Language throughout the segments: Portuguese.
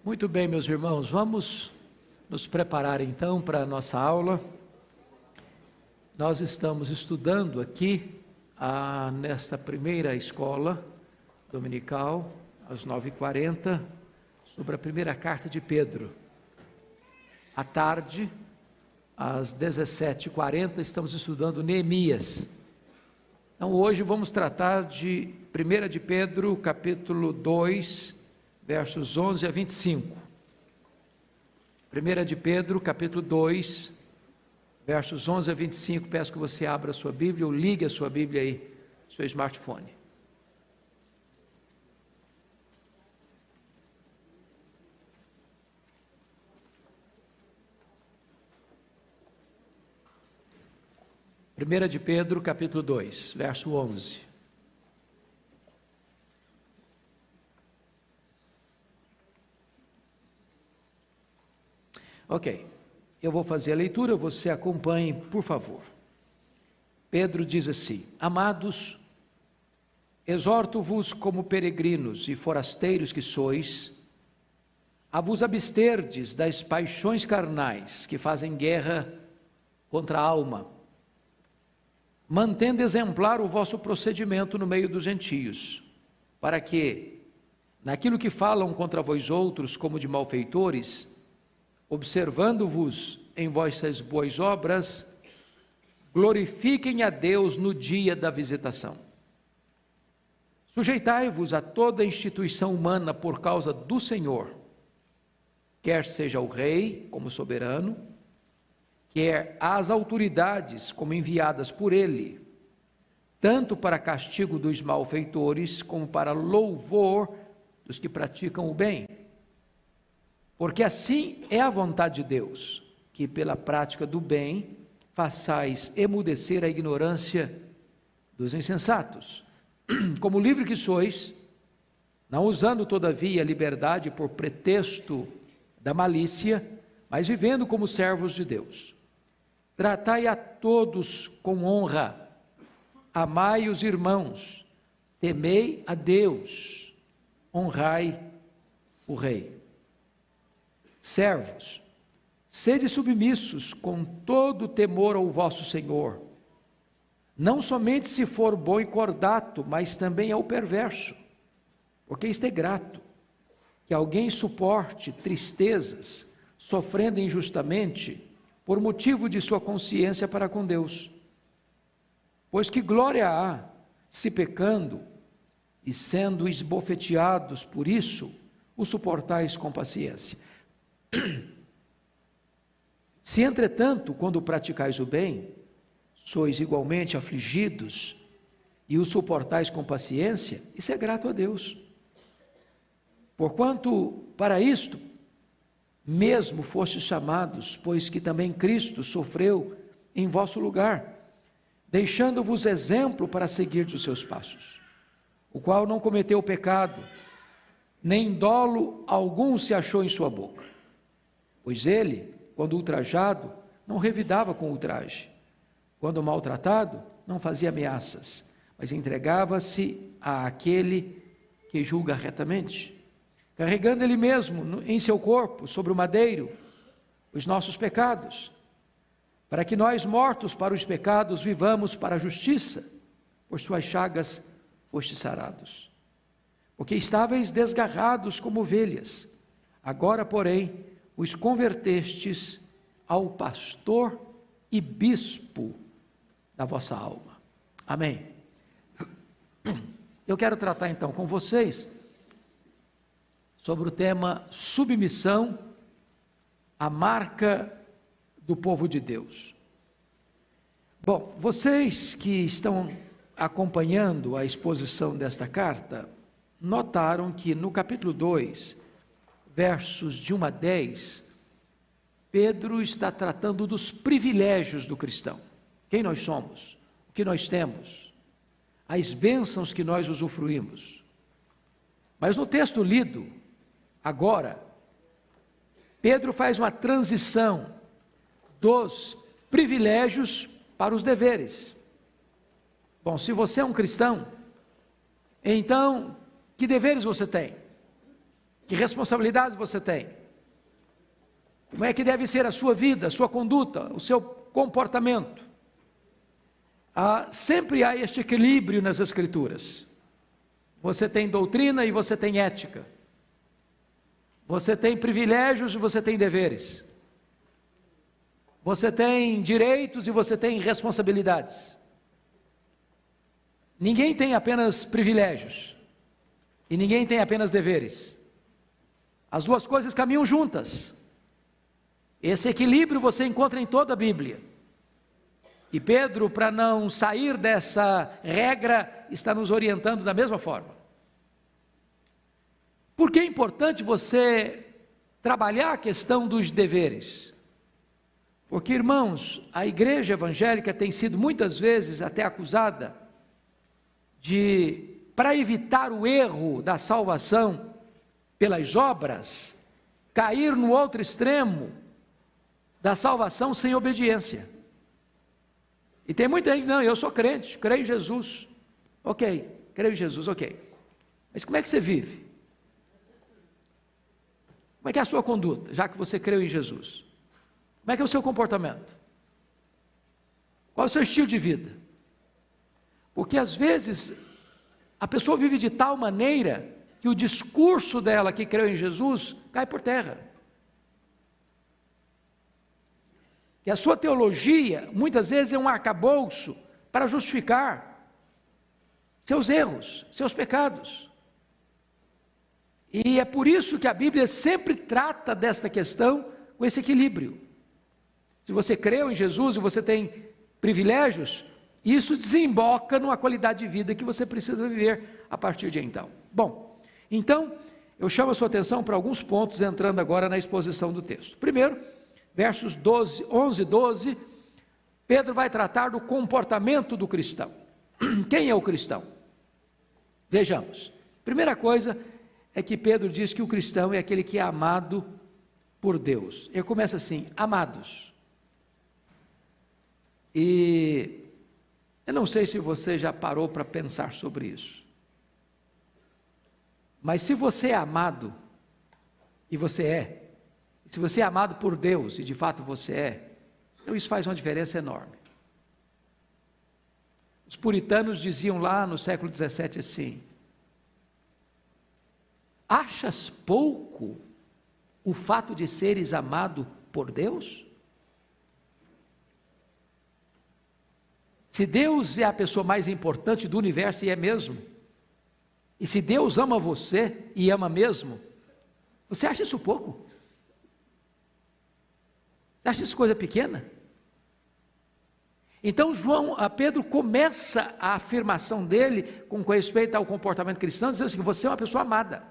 Muito bem, meus irmãos, vamos nos preparar então para a nossa aula. Nós estamos estudando aqui, nesta primeira escola dominical, às 9h40, sobre a primeira carta de Pedro. À tarde, às 17h40, estamos estudando Neemias. Então hoje vamos tratar de 1 de Pedro, capítulo 2, versos 11 a 25. 1 de Pedro, capítulo 2, versos 11 a 25. Peço que você abra a sua Bíblia ou ligue a sua Bíblia aí, seu smartphone. Primeira de Pedro, capítulo 2, verso 11. Ok, eu vou fazer a leitura, você acompanhe, por favor. Pedro diz assim: Amados, exorto-vos como peregrinos e forasteiros que sois, a vos absterdes das paixões carnais que fazem guerra contra a alma, mantendo exemplar o vosso procedimento no meio dos gentios, para que, naquilo que falam contra vós outros como de malfeitores, observando-vos em vossas boas obras, glorifiquem a Deus no dia da visitação. Sujeitai-vos a toda instituição humana por causa do Senhor, quer seja o rei como soberano, quer as autoridades como enviadas por ele, tanto para castigo dos malfeitores como para louvor dos que praticam o bem. Porque assim é a vontade de Deus, que pela prática do bem façais emudecer a ignorância dos insensatos. Como livre que sois, não usando todavia a liberdade por pretexto da malícia, mas vivendo como servos de Deus. Tratai a todos com honra, amai os irmãos, temei a Deus, honrai o rei. Servos, sede submissos com todo temor ao vosso Senhor, não somente se for bom e cordato, mas também ao perverso, porque isto é grato, que alguém suporte tristezas, sofrendo injustamente, por motivo de sua consciência para com Deus. Pois que glória há, se pecando, e sendo esbofeteados por isso, o suportais com paciência. Se, entretanto, quando praticais o bem, sois igualmente afligidos e o suportais com paciência, isso é grato a Deus. Porquanto, para isto, mesmo fostes chamados, pois que também Cristo sofreu em vosso lugar, deixando-vos exemplo para seguirdes os seus passos, o qual não cometeu pecado, nem dolo algum se achou em sua boca. Pois ele, quando ultrajado, não revidava com ultraje. Quando maltratado, não fazia ameaças, mas entregava-se àquele que julga retamente, carregando ele mesmo em seu corpo, sobre o madeiro, os nossos pecados, para que nós, mortos para os pecados, vivamos para a justiça. Por suas chagas fostes sarados. Porque estáveis desgarrados como ovelhas, agora, porém, os convertestes ao pastor e bispo da vossa alma. Amém. Eu quero tratar então com vocês sobre o tema submissão, a marca do povo de Deus. Bom, vocês que estão acompanhando a exposição desta carta, notaram que no capítulo 2, versos de 1 a 10, Pedro está tratando dos privilégios do cristão. Quem nós somos, o que nós temos, as bênçãos que nós usufruímos. Mas no texto lido, agora, Pedro faz uma transição dos privilégios para os deveres. Bom, se você é um cristão, então, que deveres você tem? Que responsabilidades você tem? Como é que deve ser a sua vida, a sua conduta, o seu comportamento? Sempre há este equilíbrio nas Escrituras. Você tem doutrina e você tem ética. Você tem privilégios e você tem deveres. Você tem direitos e você tem responsabilidades. Ninguém tem apenas privilégios e ninguém tem apenas deveres. As duas coisas caminham juntas. Esse equilíbrio você encontra em toda a Bíblia. E Pedro, para não sair dessa regra, está nos orientando da mesma forma. Por que é importante você trabalhar a questão dos deveres? Porque, irmãos, a igreja evangélica tem sido muitas vezes até acusada de, para evitar o erro da salvação pelas obras, cair no outro extremo da salvação sem obediência. E tem muita gente, não, eu sou crente, creio em Jesus. Ok, creio em Jesus, ok. Mas como é que você vive? Como é que é a sua conduta, já que você creu em Jesus? Como é que é o seu comportamento? Qual é o seu estilo de vida? Porque às vezes a pessoa vive de tal maneira que o discurso dela que creu em Jesus cai por terra. Que a sua teologia muitas vezes é um arcabouço para justificar seus erros, seus pecados. E é por isso que a Bíblia sempre trata desta questão com esse equilíbrio. Se você creu em Jesus e você tem privilégios, isso desemboca numa qualidade de vida que você precisa viver a partir de então. Bom, então eu chamo a sua atenção para alguns pontos, entrando agora na exposição do texto. Primeiro, versos 11 e 12, Pedro vai tratar do comportamento do cristão. Quem é o cristão? Vejamos. Primeira coisa é que Pedro diz que o cristão é aquele que é amado por Deus. Ele começa assim, amados. E eu não sei se você já parou para pensar sobre isso. Mas se você é amado, e você é, se você é amado por Deus, e de fato você é, então isso faz uma diferença enorme. Os puritanos diziam lá no século XVII assim: achas pouco o fato de seres amado por Deus? Se Deus é a pessoa mais importante do universo, e é mesmo, e se Deus ama você, e ama mesmo, você acha isso pouco? Você acha isso coisa pequena? Então Pedro começa a afirmação dele com respeito ao comportamento cristão, dizendo assim, que você é uma pessoa amada.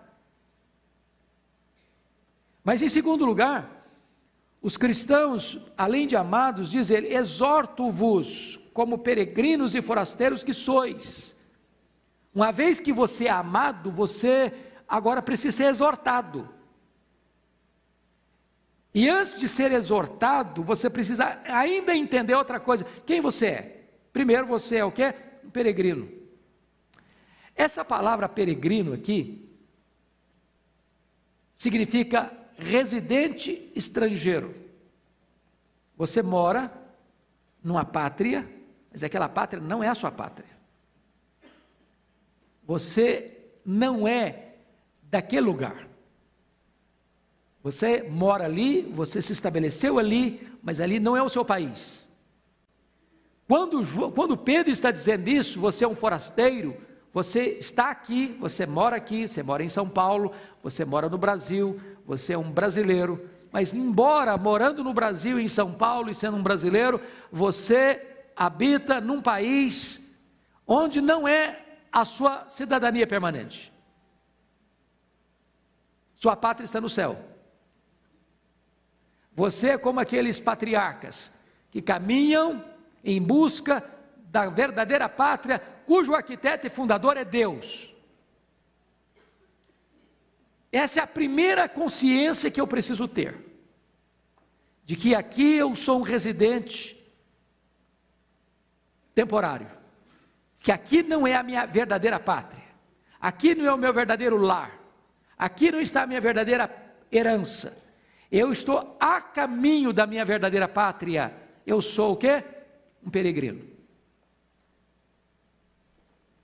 Mas em segundo lugar, os cristãos, além de amados, diz ele, exorto-vos como peregrinos e forasteiros que sois. Uma vez que você é amado, você agora precisa ser exortado. E antes de ser exortado, você precisa ainda entender outra coisa. Quem você é? Primeiro, você é o quê? Um peregrino. Essa palavra peregrino aqui significa residente estrangeiro. Você mora numa pátria, mas aquela pátria não é a sua pátria. Você não é daquele lugar. Você mora ali, você se estabeleceu ali, mas ali não é o seu país. Quando Pedro está dizendo isso, você é um forasteiro, você está aqui, você mora em São Paulo, você mora no Brasil, você é um brasileiro, mas embora morando no Brasil, em São Paulo e sendo um brasileiro, você habita num país onde não é a sua cidadania permanente. Sua pátria está no céu. Você é como aqueles patriarcas que caminham em busca da verdadeira pátria, cujo arquiteto e fundador é Deus. Essa é a primeira consciência que eu preciso ter, de que aqui eu sou um residente temporário, que aqui não é a minha verdadeira pátria, aqui não é o meu verdadeiro lar, Aqui não está a minha verdadeira herança. Eu estou a caminho da minha verdadeira pátria. Eu sou o quê? Um peregrino.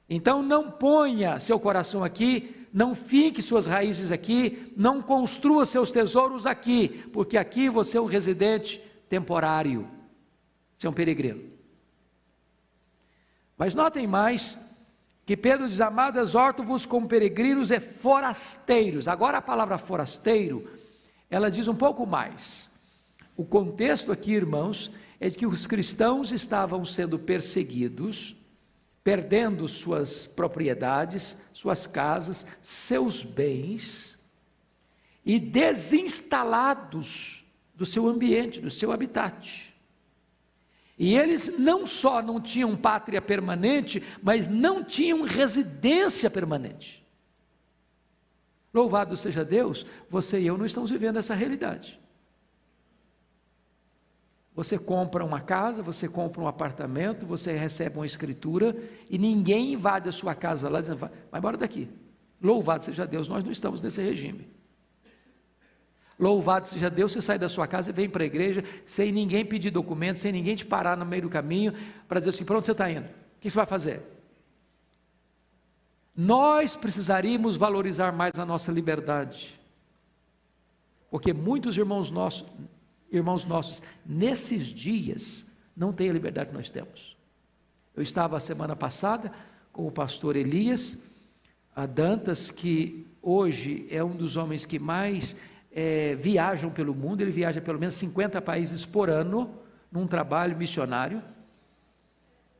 Então não ponha seu coração aqui, não finque suas raízes aqui, não construa seus tesouros aqui, porque aqui você é um residente temporário, você é um peregrino. Mas notem mais, que Pedro diz, amado, exorto-vos como peregrinos e forasteiros. Agora a palavra forasteiro, ela diz um pouco mais. O contexto aqui, irmãos, é de que os cristãos estavam sendo perseguidos, perdendo suas propriedades, suas casas, seus bens, e desinstalados do seu ambiente, do seu habitat. E eles não só não tinham pátria permanente, mas não tinham residência permanente. Louvado seja Deus, você e eu não estamos vivendo essa realidade. Você compra uma casa, você compra um apartamento, você recebe uma escritura, e ninguém invade a sua casa lá, dizendo, vai embora daqui. Louvado seja Deus, nós não estamos nesse regime. Louvado seja Deus, você sai da sua casa e vem para a igreja, sem ninguém pedir documento, sem ninguém te parar no meio do caminho, para dizer assim, para onde você está indo? O que você vai fazer? Nós precisaríamos valorizar mais a nossa liberdade, porque muitos irmãos nossos, nesses dias, não têm a liberdade que nós temos. Eu estava a semana passada com o pastor Elias Dantas, que hoje é um dos homens que mais viajam pelo mundo. Ele viaja pelo menos 50 países por ano, num trabalho missionário,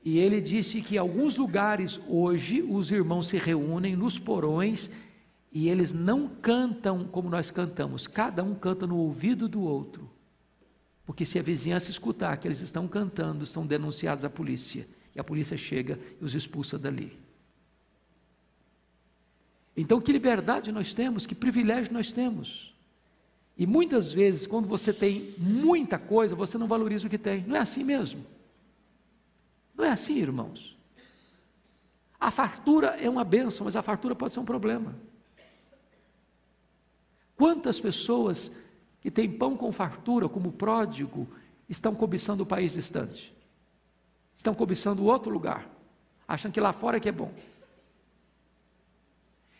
e ele disse que em alguns lugares hoje, os irmãos se reúnem nos porões, e eles não cantam como nós cantamos, cada um canta no ouvido do outro, porque se a vizinhança escutar que eles estão cantando, são denunciados à polícia, e a polícia chega e os expulsa dali. Então que liberdade nós temos, que privilégio nós temos, e muitas vezes quando você tem muita coisa, você não valoriza o que tem. Não é assim mesmo? Não é assim, irmãos? A fartura é uma bênção, mas a fartura pode ser um problema. Quantas pessoas que têm pão com fartura, como o pródigo, estão cobiçando o país distante, estão cobiçando outro lugar, achando que lá fora é que é bom.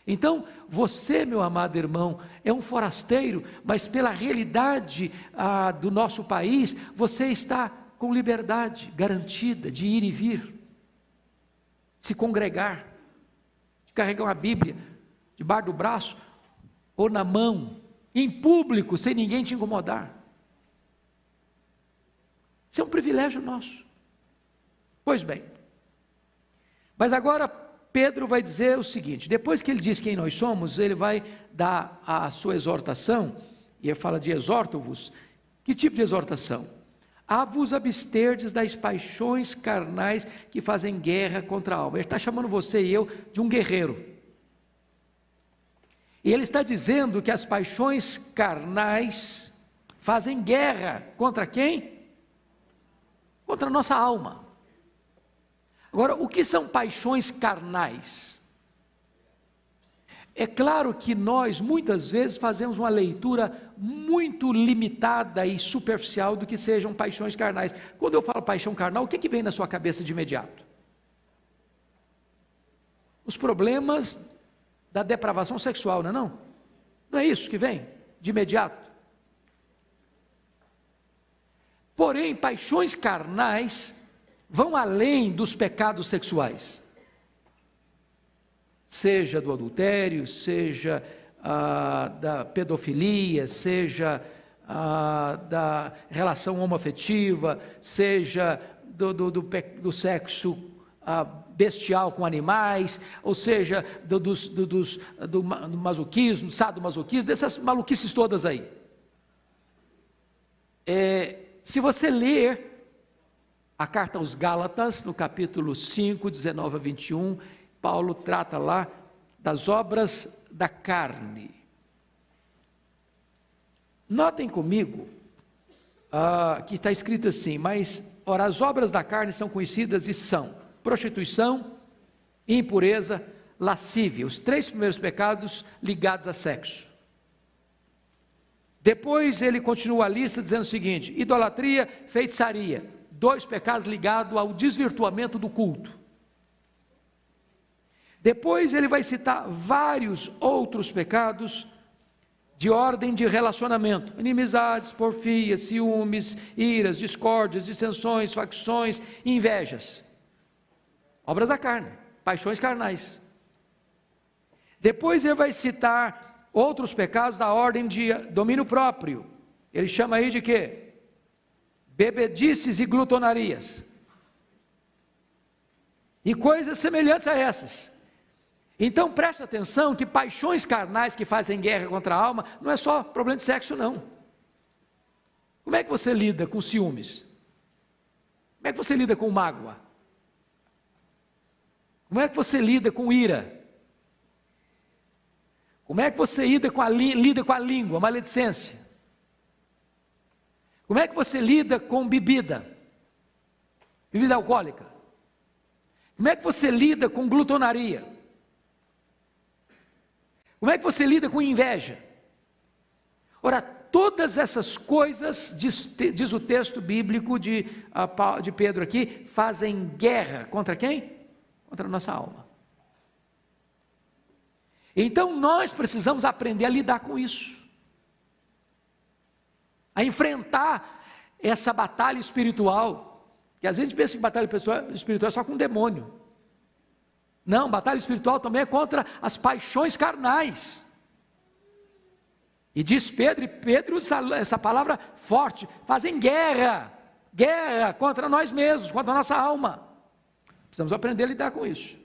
Então, você, meu amado irmão, é um forasteiro, mas pela realidade do nosso país, você está com liberdade garantida de ir e vir, de se congregar, de carregar uma Bíblia debaixo do braço ou na mão, em público, sem ninguém te incomodar. Isso é um privilégio nosso. Pois bem, mas agora Pedro vai dizer o seguinte, depois que ele diz quem nós somos, ele vai dar a sua exortação, e ele fala de exorto-vos. Que tipo de exortação? A vos absterdes das paixões carnais que fazem guerra contra a alma. Ele está chamando você e eu de um guerreiro. E ele está dizendo que as paixões carnais fazem guerra contra quem? Contra a nossa alma. Agora, o que são paixões carnais? É claro que nós, muitas vezes, fazemos uma leitura muito limitada e superficial do que sejam paixões carnais. Quando eu falo paixão carnal, o que vem na sua cabeça de imediato? Os problemas da depravação sexual, não é não? Não é isso que vem de imediato? Porém, paixões carnais vão além dos pecados sexuais, seja do adultério, seja da pedofilia, seja da relação homoafetiva, seja do sexo bestial com animais, ou seja, do masoquismo, sadomasoquismo, dessas maluquices todas aí. Se você ler a carta aos Gálatas, no capítulo 5, 19 a 21, Paulo trata lá das obras da carne. Notem comigo, que está escrito assim, mas, as obras da carne são conhecidas e são prostituição, impureza, lascívia, os 3 primeiros pecados ligados a sexo. Depois ele continua a lista dizendo o seguinte: idolatria, feitiçaria, 2 pecados ligados ao desvirtuamento do culto. Depois ele vai citar vários outros pecados de ordem de relacionamento: inimizades, porfias, ciúmes, iras, discórdias, dissensões, facções, invejas, obras da carne, paixões carnais. Depois ele vai citar outros pecados da ordem de domínio próprio. Ele chama aí de quê? Bebedices e glutonarias, e coisas semelhantes a essas. Então preste atenção que paixões carnais que fazem guerra contra a alma não é só problema de sexo, não. Como é que você lida com ciúmes? Como é que você lida com mágoa? Como é que você lida com ira? Como é que você lida com a língua, maledicência? Como é que você lida com bebida alcoólica? Como é que você lida com glutonaria? Como é que você lida com inveja? Ora, todas essas coisas, diz o texto bíblico de Pedro aqui, fazem guerra contra quem? Contra a nossa alma. Então nós precisamos aprender a lidar com isso, a enfrentar essa batalha espiritual, que às vezes a gente pensa que batalha espiritual é só com o demônio. Não, batalha espiritual também é contra as paixões carnais. E diz Pedro, e Pedro usa essa palavra forte: fazem guerra contra nós mesmos, contra a nossa alma. Precisamos aprender a lidar com isso.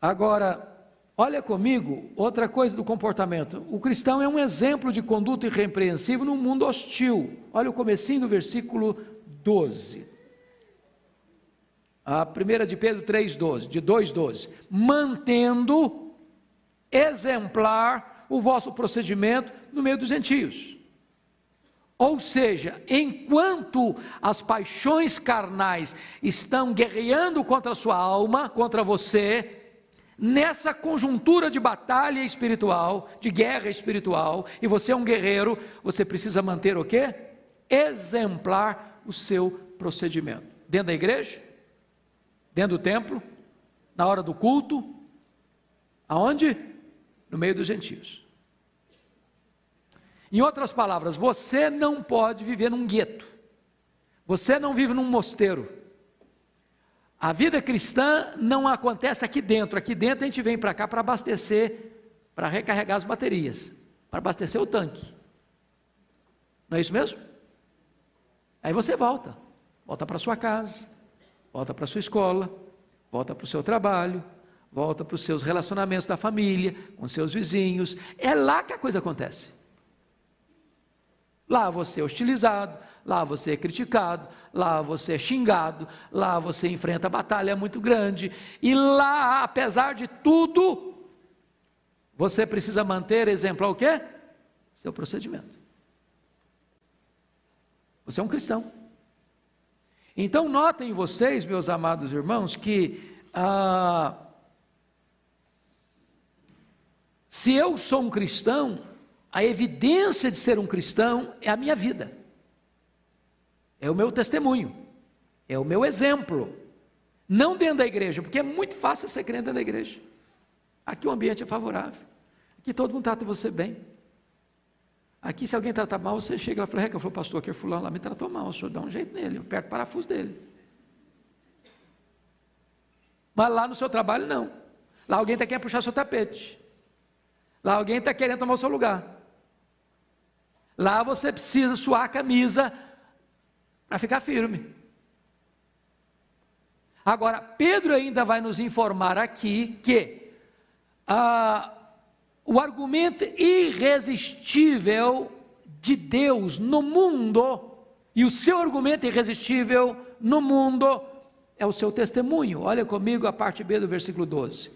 Agora, olha comigo, outra coisa do comportamento. O cristão é um exemplo de conduta irrepreensível num mundo hostil. Olha o comecinho do versículo 12. A primeira de Pedro 3,12, de 2,12. Mantendo exemplar o vosso procedimento no meio dos gentios. Ou seja, enquanto as paixões carnais estão guerreando contra a sua alma, contra você, nessa conjuntura de batalha espiritual, de guerra espiritual, e você é um guerreiro, você precisa manter o quê? Exemplar o seu procedimento. Dentro da igreja, dentro do templo, na hora do culto, aonde? No meio dos gentios. Em outras palavras, você não pode viver num gueto, você não vive num mosteiro. A vida cristã não acontece aqui dentro a gente vem para cá para abastecer, para recarregar as baterias, para abastecer o tanque. Não é isso mesmo? Aí você volta para sua casa, volta para sua escola, volta para o seu trabalho, volta para os seus relacionamentos da família, com seus vizinhos. É lá que a coisa acontece. Lá você é hostilizado, lá você é criticado, lá você é xingado, lá você enfrenta batalha muito grande, e lá, apesar de tudo, você precisa manter exemplar o quê? Seu procedimento. Você é um cristão. Então notem vocês, meus amados irmãos, que se eu sou um cristão, a evidência de ser um cristão é a minha vida, é o meu testemunho, é o meu exemplo, não dentro da igreja, porque é muito fácil ser crente dentro da igreja. Aqui o ambiente é favorável, aqui todo mundo trata você bem, aqui se alguém trata mal, você chega lá e fala: pastor, aquele fulano lá me tratou mal, o senhor dá um jeito nele, aperta o parafuso dele. Mas lá no seu trabalho não, lá alguém está querendo puxar seu tapete, lá alguém está querendo tomar o seu lugar. Lá você precisa suar a camisa para ficar firme. Agora, Pedro ainda vai nos informar aqui que o argumento irresistível de Deus no mundo, e o seu argumento irresistível no mundo, é o seu testemunho. Olha comigo a parte B do versículo 12.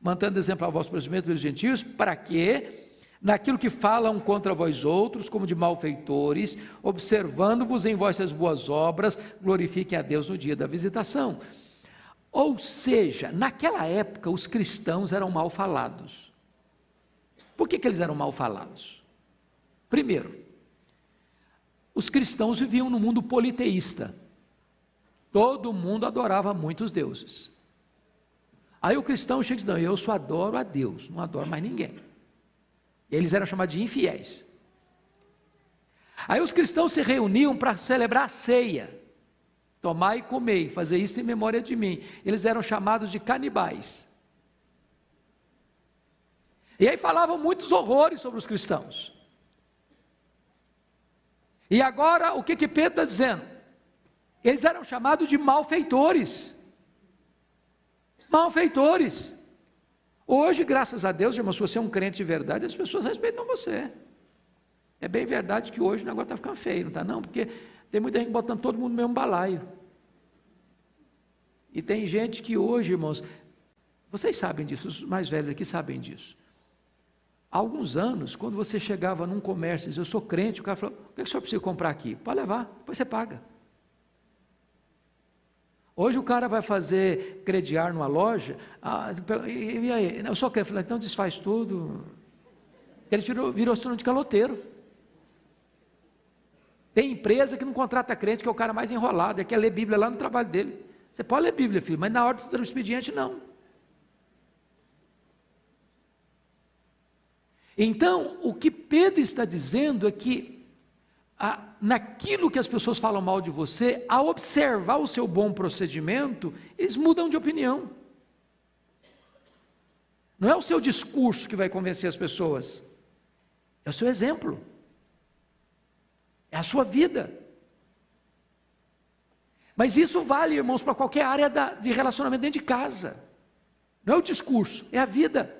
Mantendo exemplar o vosso procedimento pelos gentios, para que naquilo que falam contra vós outros, como de malfeitores, observando-vos em vossas boas obras, glorifiquem a Deus no dia da visitação. Ou seja, naquela época os cristãos eram mal falados. Por que eles eram mal falados? Primeiro, os cristãos viviam num mundo politeísta. Todo mundo adorava muitos deuses. Aí o cristão chega e diz, não, eu só adoro a Deus, não adoro mais ninguém. Eles eram chamados de infiéis. Aí os cristãos se reuniam para celebrar a ceia. Tomai e comei, fazer isso em memória de mim. Eles eram chamados de canibais. E aí falavam muitos horrores sobre os cristãos. E agora, o que Pedro está dizendo? Eles eram chamados de malfeitores. Malfeitores. Hoje, graças a Deus, irmão, se você é um crente de verdade, as pessoas respeitam você. É bem verdade que hoje o negócio está ficando feio, não está não? Porque tem muita gente botando todo mundo no mesmo balaio. E tem gente que hoje, irmãos, vocês sabem disso, os mais velhos aqui sabem disso. Há alguns anos, quando você chegava num comércio e dizia, eu sou crente, o cara falou, o que o senhor precisa comprar aqui? Pode levar, depois você paga. Hoje o cara vai fazer crediar numa loja, e aí, eu só quero, então desfaz tudo. Ele virou sinônimo de caloteiro. Tem empresa que não contrata crente, que é o cara mais enrolado, é que ler Bíblia lá no trabalho dele. Você pode ler Bíblia, filho, mas na hora do expediente não. Então, o que Pedro está dizendo é que, naquilo que as pessoas falam mal de você, ao observar o seu bom procedimento, eles mudam de opinião. Não é o seu discurso que vai convencer as pessoas, é o seu exemplo, é a sua vida. Mas isso vale, irmãos, para qualquer área de relacionamento dentro de casa. Não é o discurso, é a vida.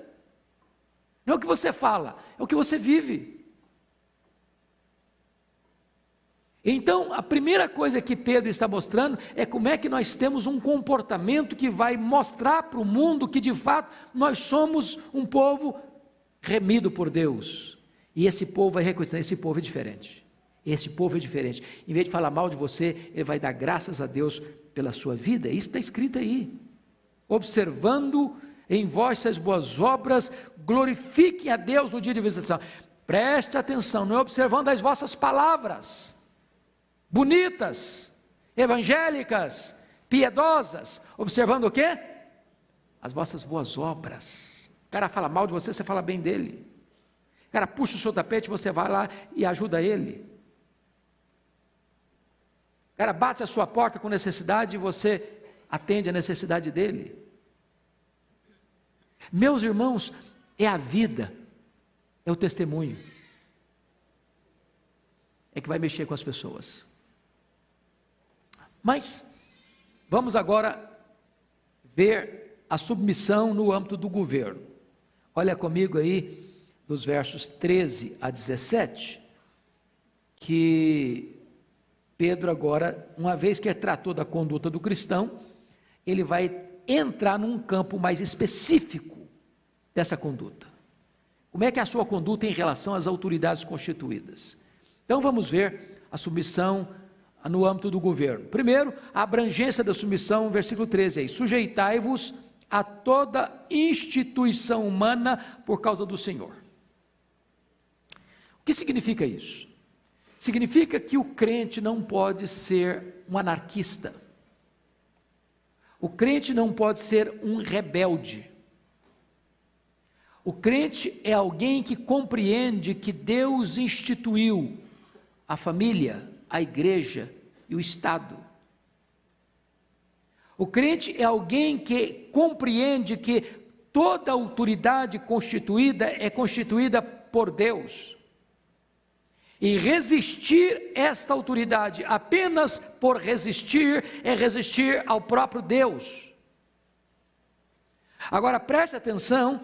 Não é o que você fala, é o que você vive. Então, a primeira coisa que Pedro está mostrando é como é que nós temos um comportamento que vai mostrar para o mundo que de fato nós somos um povo remido por Deus. E esse povo vai reconhecer, esse povo é diferente. Esse povo é diferente. Em vez de falar mal de você, ele vai dar graças a Deus pela sua vida. Isso está escrito aí. Observando em vós as boas obras, glorifiquem a Deus no dia de visitação. Preste atenção, não é observando as vossas palavras bonitas, evangélicas, piedosas, observando o quê? As vossas boas obras. O cara fala mal de você, você fala bem dele. O cara puxa o seu tapete, você vai lá e ajuda ele. O cara bate a sua porta com necessidade e você atende a necessidade dele. Meus irmãos, é a vida, é o testemunho, é que vai mexer com as pessoas. Mas, vamos agora ver a submissão no âmbito do governo. Olha comigo aí, dos versos 13 a 17, que Pedro agora, uma vez que tratou da conduta do cristão, ele vai entrar num campo mais específico dessa conduta. Como é que é a sua conduta em relação às autoridades constituídas? Então vamos ver a submissão no âmbito do governo. Primeiro, a abrangência da submissão, versículo 13 aí, sujeitai-vos a toda instituição humana por causa do Senhor. O que significa isso? Significa que o crente não pode ser um anarquista. O crente não pode ser um rebelde. O crente é alguém que compreende que Deus instituiu a família, a igreja e o Estado. O crente é alguém que compreende que toda autoridade constituída é constituída por Deus. E resistir esta autoridade apenas por resistir é resistir ao próprio Deus. Agora preste atenção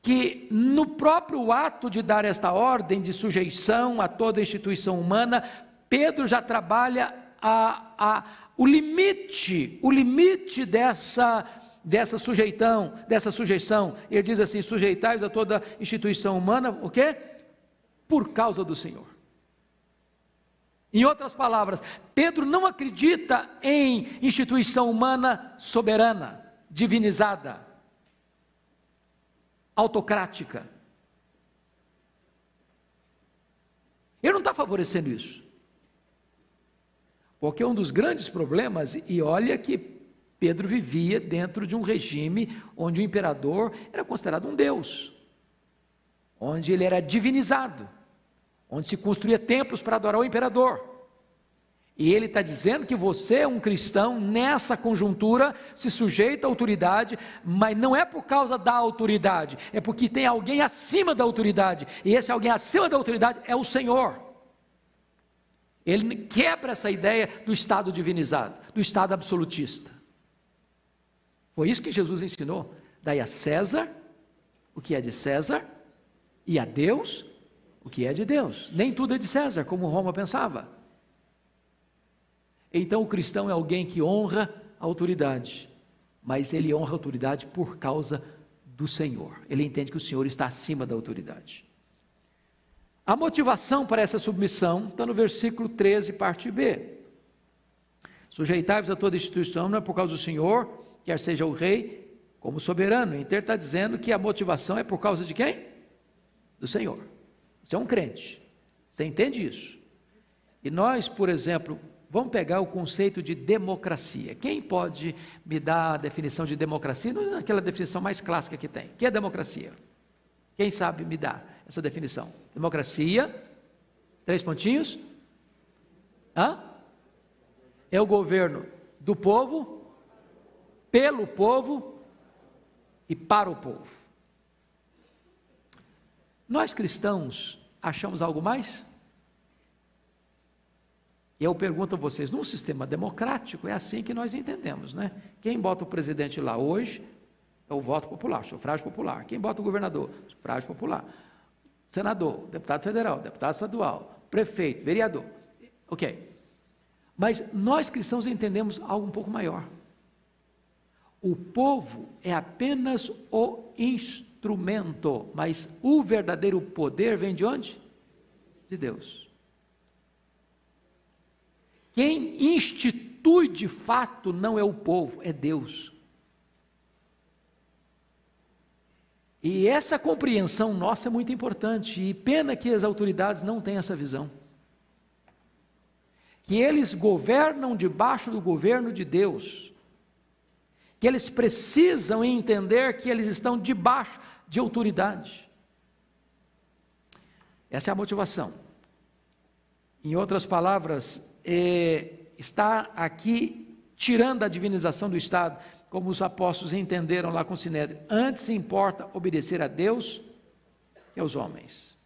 que no próprio ato de dar esta ordem de sujeição a toda instituição humana, Pedro já trabalha o limite dessa sujeição. Ele diz assim: sujeitai-vos a toda instituição humana, o quê? Por causa do Senhor. Em outras palavras, Pedro não acredita em instituição humana soberana, divinizada, autocrática. Ele não está favorecendo isso. Porque um dos grandes problemas, e olha que Pedro vivia dentro de um regime onde o imperador era considerado um deus, onde ele era divinizado, onde se construía templos para adorar o imperador. E ele está dizendo que você é um cristão, nessa conjuntura, se sujeita à autoridade, mas não é por causa da autoridade, é porque tem alguém acima da autoridade, e esse alguém acima da autoridade é o Senhor. Ele quebra essa ideia do Estado divinizado, do Estado absolutista. Foi isso que Jesus ensinou. Dai a César o que é de César, e a Deus o que é de Deus. Nem tudo é de César, como Roma pensava. Então o cristão é alguém que honra a autoridade, mas ele honra a autoridade por causa do Senhor. Ele entende que o Senhor está acima da autoridade. A motivação para essa submissão está no versículo 13, parte B. Sujeitai-vos a toda instituição, não é por causa do Senhor, quer seja o rei, como soberano. Então ele está dizendo que a motivação é por causa de quem? Do Senhor. Você é um crente, você entende isso? E nós, por exemplo, vamos pegar o conceito de democracia. Quem pode me dar a definição de democracia? Não é aquela definição mais clássica que tem. O que é democracia? Quem sabe me dar essa definição? Democracia, 3 pontinhos. É o governo do povo, pelo povo e para o povo. Nós cristãos achamos algo mais? E eu pergunto a vocês, num sistema democrático é assim que nós entendemos, né? Quem bota o presidente lá hoje é o voto popular, sufrágio popular. Quem bota o governador? Sufrágio popular. Senador, deputado federal, deputado estadual, prefeito, vereador. Ok. Mas nós cristãos entendemos algo um pouco maior. O povo é apenas o instrumento, mas o verdadeiro poder vem de onde? De Deus. Quem institui de fato não é o povo, é Deus. E essa compreensão nossa é muito importante, e pena que as autoridades não têm essa visão. Que eles governam debaixo do governo de Deus, que eles precisam entender que eles estão debaixo de autoridade. Essa é a motivação. Em outras palavras, está aqui tirando a divinização do Estado, como os apóstolos entenderam lá com Sinédrio. Antes importa obedecer a Deus e aos homens.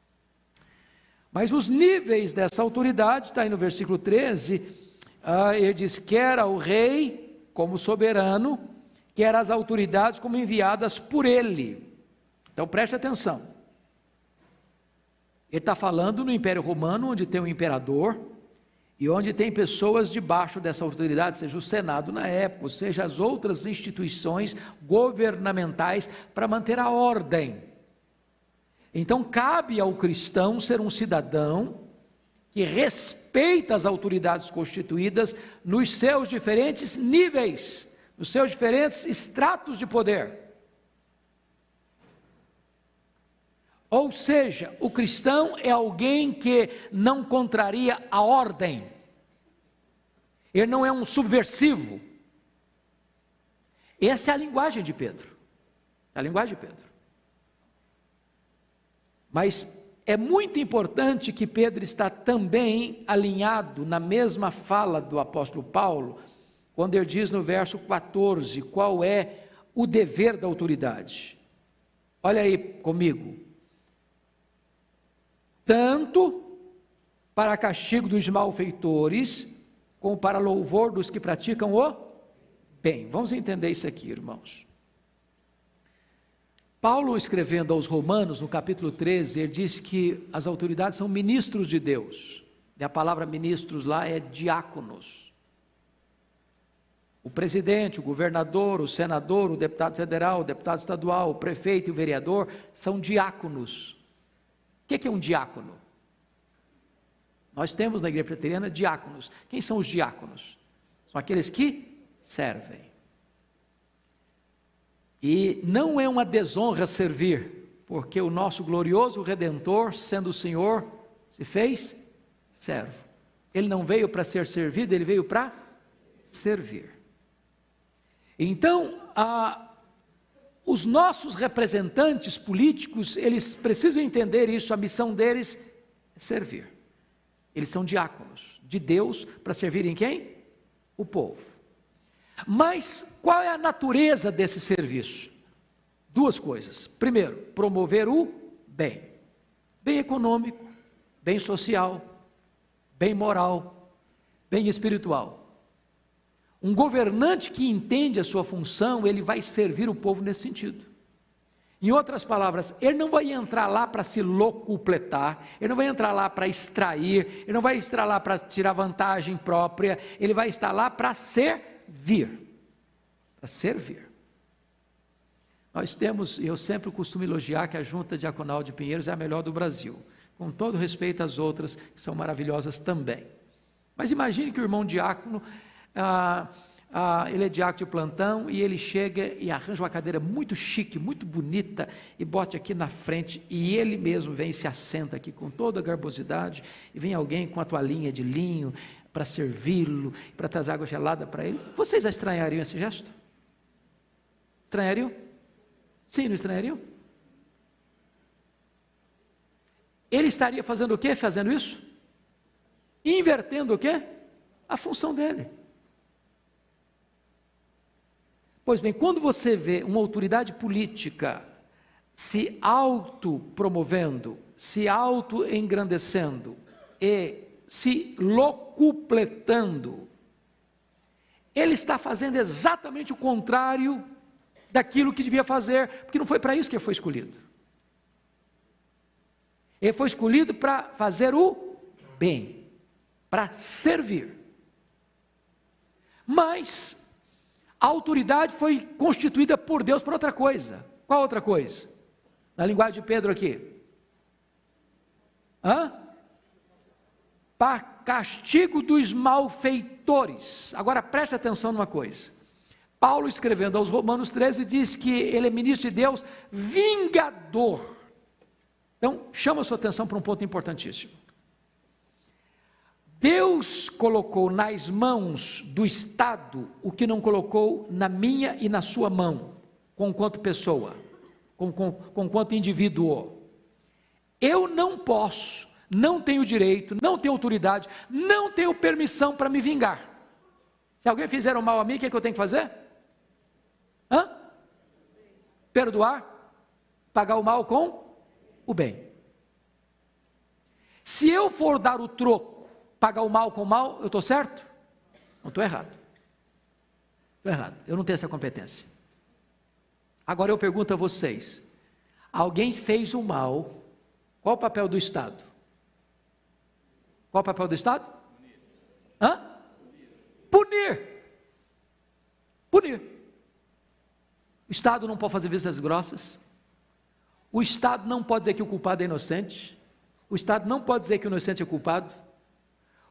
Mas os níveis dessa autoridade, está aí no versículo 13, ele diz, quer ao rei como soberano, quer às autoridades como enviadas por ele. Então preste atenção. Ele está falando no Império Romano, onde tem um imperador, e onde tem pessoas debaixo dessa autoridade, seja o Senado na época, ou seja as outras instituições governamentais para manter a ordem. Então cabe ao cristão ser um cidadão que respeita as autoridades constituídas nos seus diferentes níveis, nos seus diferentes estratos de poder. Ou seja, o cristão é alguém que não contraria a ordem. Ele não é um subversivo. Essa é a linguagem de Pedro. A linguagem de Pedro. Mas é muito importante que Pedro está também alinhado na mesma fala do apóstolo Paulo, quando ele diz no verso 14, qual é o dever da autoridade. Olha aí comigo. Tanto para castigo dos malfeitores, como para louvor dos que praticam o bem. Vamos entender isso aqui, irmãos. Paulo, escrevendo aos Romanos, no capítulo 13, ele diz que as autoridades são ministros de Deus. E a palavra ministros lá é diáconos. O presidente, o governador, o senador, o deputado federal, o deputado estadual, o prefeito e o vereador são diáconos. O que é um diácono? Nós temos na igreja presbiteriana diáconos. Quem são os diáconos? São aqueles que servem. E não é uma desonra servir, porque o nosso glorioso Redentor, sendo o Senhor, se fez servo. Ele não veio para ser servido, ele veio para servir. Então, os nossos representantes políticos, eles precisam entender isso, a missão deles é servir. Eles são diáconos de Deus para servirem quem? O povo. Mas qual é a natureza desse serviço? Duas coisas. Primeiro, promover o bem. Bem econômico, bem social, bem moral, bem espiritual. Um governante que entende a sua função, ele vai servir o povo nesse sentido. Em outras palavras, ele não vai entrar lá para se locupletar, ele não vai entrar lá para extrair, ele não vai estar lá para tirar vantagem própria, ele vai estar lá para servir. Para servir. Nós temos, eu sempre costumo elogiar que a Junta Diaconal de Pinheiros é a melhor do Brasil, com todo respeito às outras, que são maravilhosas também. Mas imagine que o irmão diácono, ele é diácono de plantão e ele chega e arranja uma cadeira muito chique, muito bonita e bote aqui na frente e ele mesmo vem e se assenta aqui com toda a garbosidade e vem alguém com a toalhinha de linho para servi-lo, para trazer água gelada para ele. Vocês estranhariam esse gesto? Estranhariam? Sim, não estranhariam? Ele estaria fazendo o quê? Fazendo isso? Invertendo o quê? A função dele. Pois bem, quando você vê uma autoridade política se autopromovendo, se autoengrandecendo e se locupletando, ele está fazendo exatamente o contrário daquilo que devia fazer, porque não foi para isso que ele foi escolhido. Ele foi escolhido para fazer o bem, para servir. Mas a autoridade foi constituída por Deus para outra coisa. Qual outra coisa? Na linguagem de Pedro aqui. Para castigo dos malfeitores. Agora preste atenção numa coisa. Paulo, escrevendo aos Romanos 13, diz que ele é ministro de Deus vingador. Então, chama a sua atenção para um ponto importantíssimo. Deus colocou nas mãos do Estado o que não colocou na minha e na sua mão, conquanto pessoa, conquanto indivíduo. Eu não posso, não tenho direito, não tenho autoridade, não tenho permissão para me vingar. Se alguém fizer um mal a mim, o que é que eu tenho que fazer? Perdoar, pagar o mal com o bem. Se eu for dar o troco, pagar o mal com o mal, eu estou certo? Não, estou errado. Estou errado, eu não tenho essa competência. Agora eu pergunto a vocês, alguém fez o mal, qual o papel do Estado? Qual o papel do Estado? Punir. O Estado não pode fazer vistas grossas, o Estado não pode dizer que o culpado é inocente, o Estado não pode dizer que o inocente é culpado,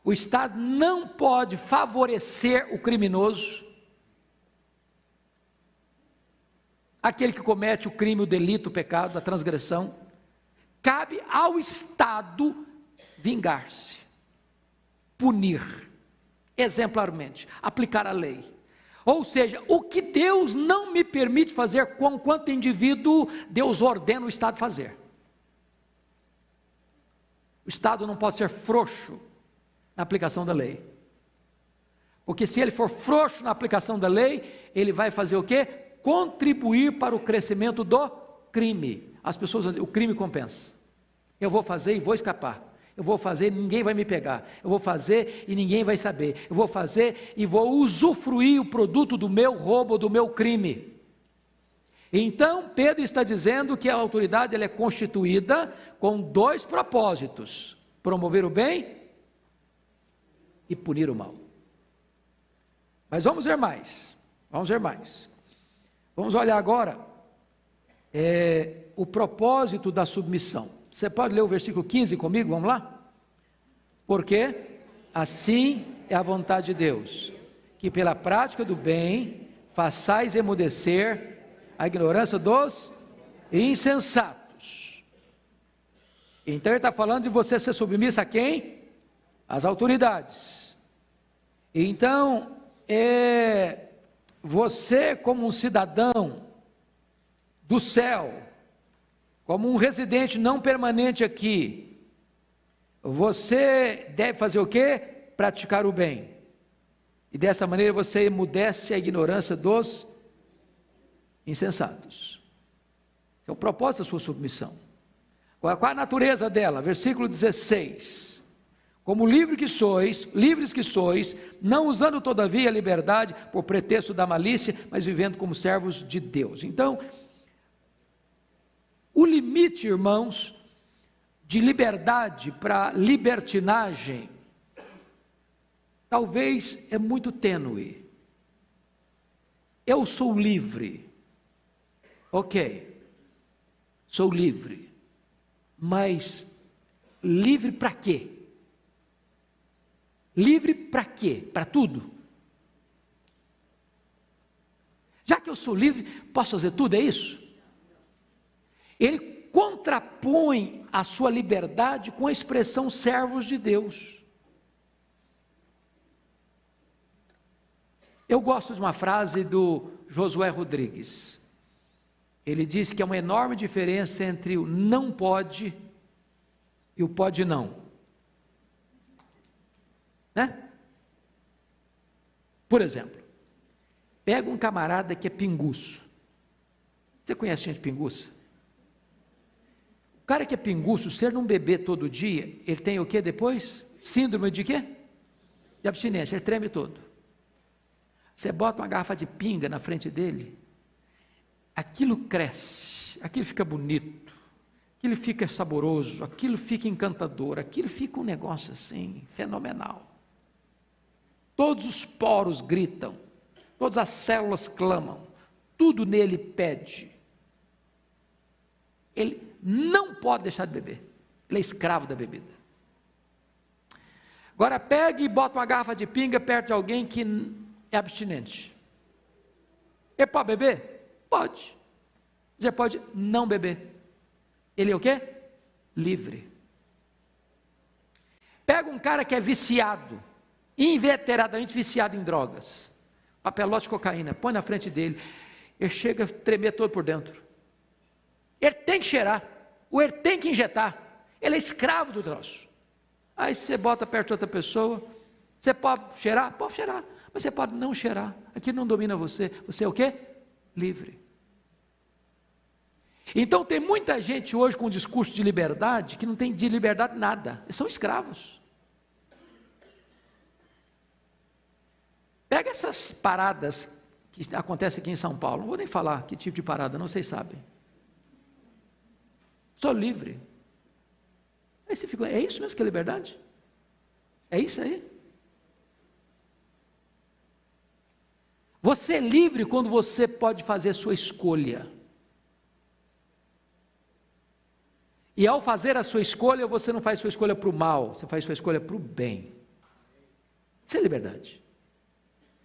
o Estado não pode favorecer o criminoso, aquele que comete o crime, o delito, o pecado, a transgressão. Cabe ao Estado vingar-se, punir, exemplarmente, aplicar a lei. Ou seja, o que Deus não me permite fazer quanto indivíduo, Deus ordena o Estado fazer. O Estado não pode ser frouxo na aplicação da lei, porque se ele for frouxo na aplicação da lei, ele vai fazer o quê? Contribuir para o crescimento do crime. As pessoas vão dizer, o crime compensa, eu vou fazer e vou escapar, eu vou fazer e ninguém vai me pegar, eu vou fazer e ninguém vai saber, eu vou fazer e vou usufruir o produto do meu roubo, do meu crime. Então Pedro está dizendo que a autoridade ela é constituída com dois propósitos: promover o bem e punir o mal. Mas vamos ver mais, vamos olhar agora o propósito da submissão. Você pode ler o versículo 15 comigo, vamos lá? Porque assim é a vontade de Deus, que pela prática do bem façais emudecer a ignorância dos insensatos. Então ele está falando de você ser submisso a quem? Às autoridades. Então, você como um cidadão do céu, como um residente não permanente aqui, você deve fazer o quê? Praticar o bem. E dessa maneira você emudece a ignorância dos insensatos. Esse é o propósito da sua submissão. Qual é a natureza dela? Versículo 16. Como livres que sois, não usando todavia a liberdade por pretexto da malícia, mas vivendo como servos de Deus. Então, o limite, irmãos, de liberdade para libertinagem, talvez é muito tênue. Eu sou livre, ok, sou livre, mas livre para quê? Livre para quê? Para tudo? Já que eu sou livre, posso fazer tudo, é isso? Ele contrapõe a sua liberdade com a expressão servos de Deus. Eu gosto de uma frase do Josué Rodrigues. Ele diz que há uma enorme diferença entre o não pode e o pode não. Né? Por exemplo, pega um camarada que é pinguço. Você conhece gente pinguça? O cara que é pinguço, se ele não beber todo dia, ele tem o que depois? Síndrome de quê? De abstinência, ele treme todo. Você bota uma garrafa de pinga na frente dele, aquilo cresce, aquilo fica bonito, aquilo fica saboroso, aquilo fica encantador, aquilo fica um negócio assim, fenomenal. Todos os poros gritam, todas as células clamam, tudo nele pede. Ele não pode deixar de beber, ele é escravo da bebida. Agora pega e bota uma garrafa de pinga perto de alguém que é abstinente. Ele pode beber? Pode. Você pode não beber. Ele é o quê? Livre. Pega um cara que é viciado, inveteradamente viciado em drogas, papelote de cocaína, põe na frente dele, ele chega a tremer todo por dentro. Ele tem que cheirar, ou ele tem que injetar, ele é escravo do troço. Aí você bota perto de outra pessoa, você pode cheirar? Pode cheirar, mas você pode não cheirar, aquilo não domina você, você é o quê? Livre. Então tem muita gente hoje com um discurso de liberdade, que não tem de liberdade nada, eles são escravos. Pega essas paradas que acontecem aqui em São Paulo, não vou nem falar que tipo de parada, não, vocês sabem. Sou livre. Aí você fica, é isso mesmo que é liberdade? É isso aí? Você é livre quando você pode fazer sua escolha. E ao fazer a sua escolha, você não faz sua escolha para o mal, você faz sua escolha para o bem. Isso é liberdade.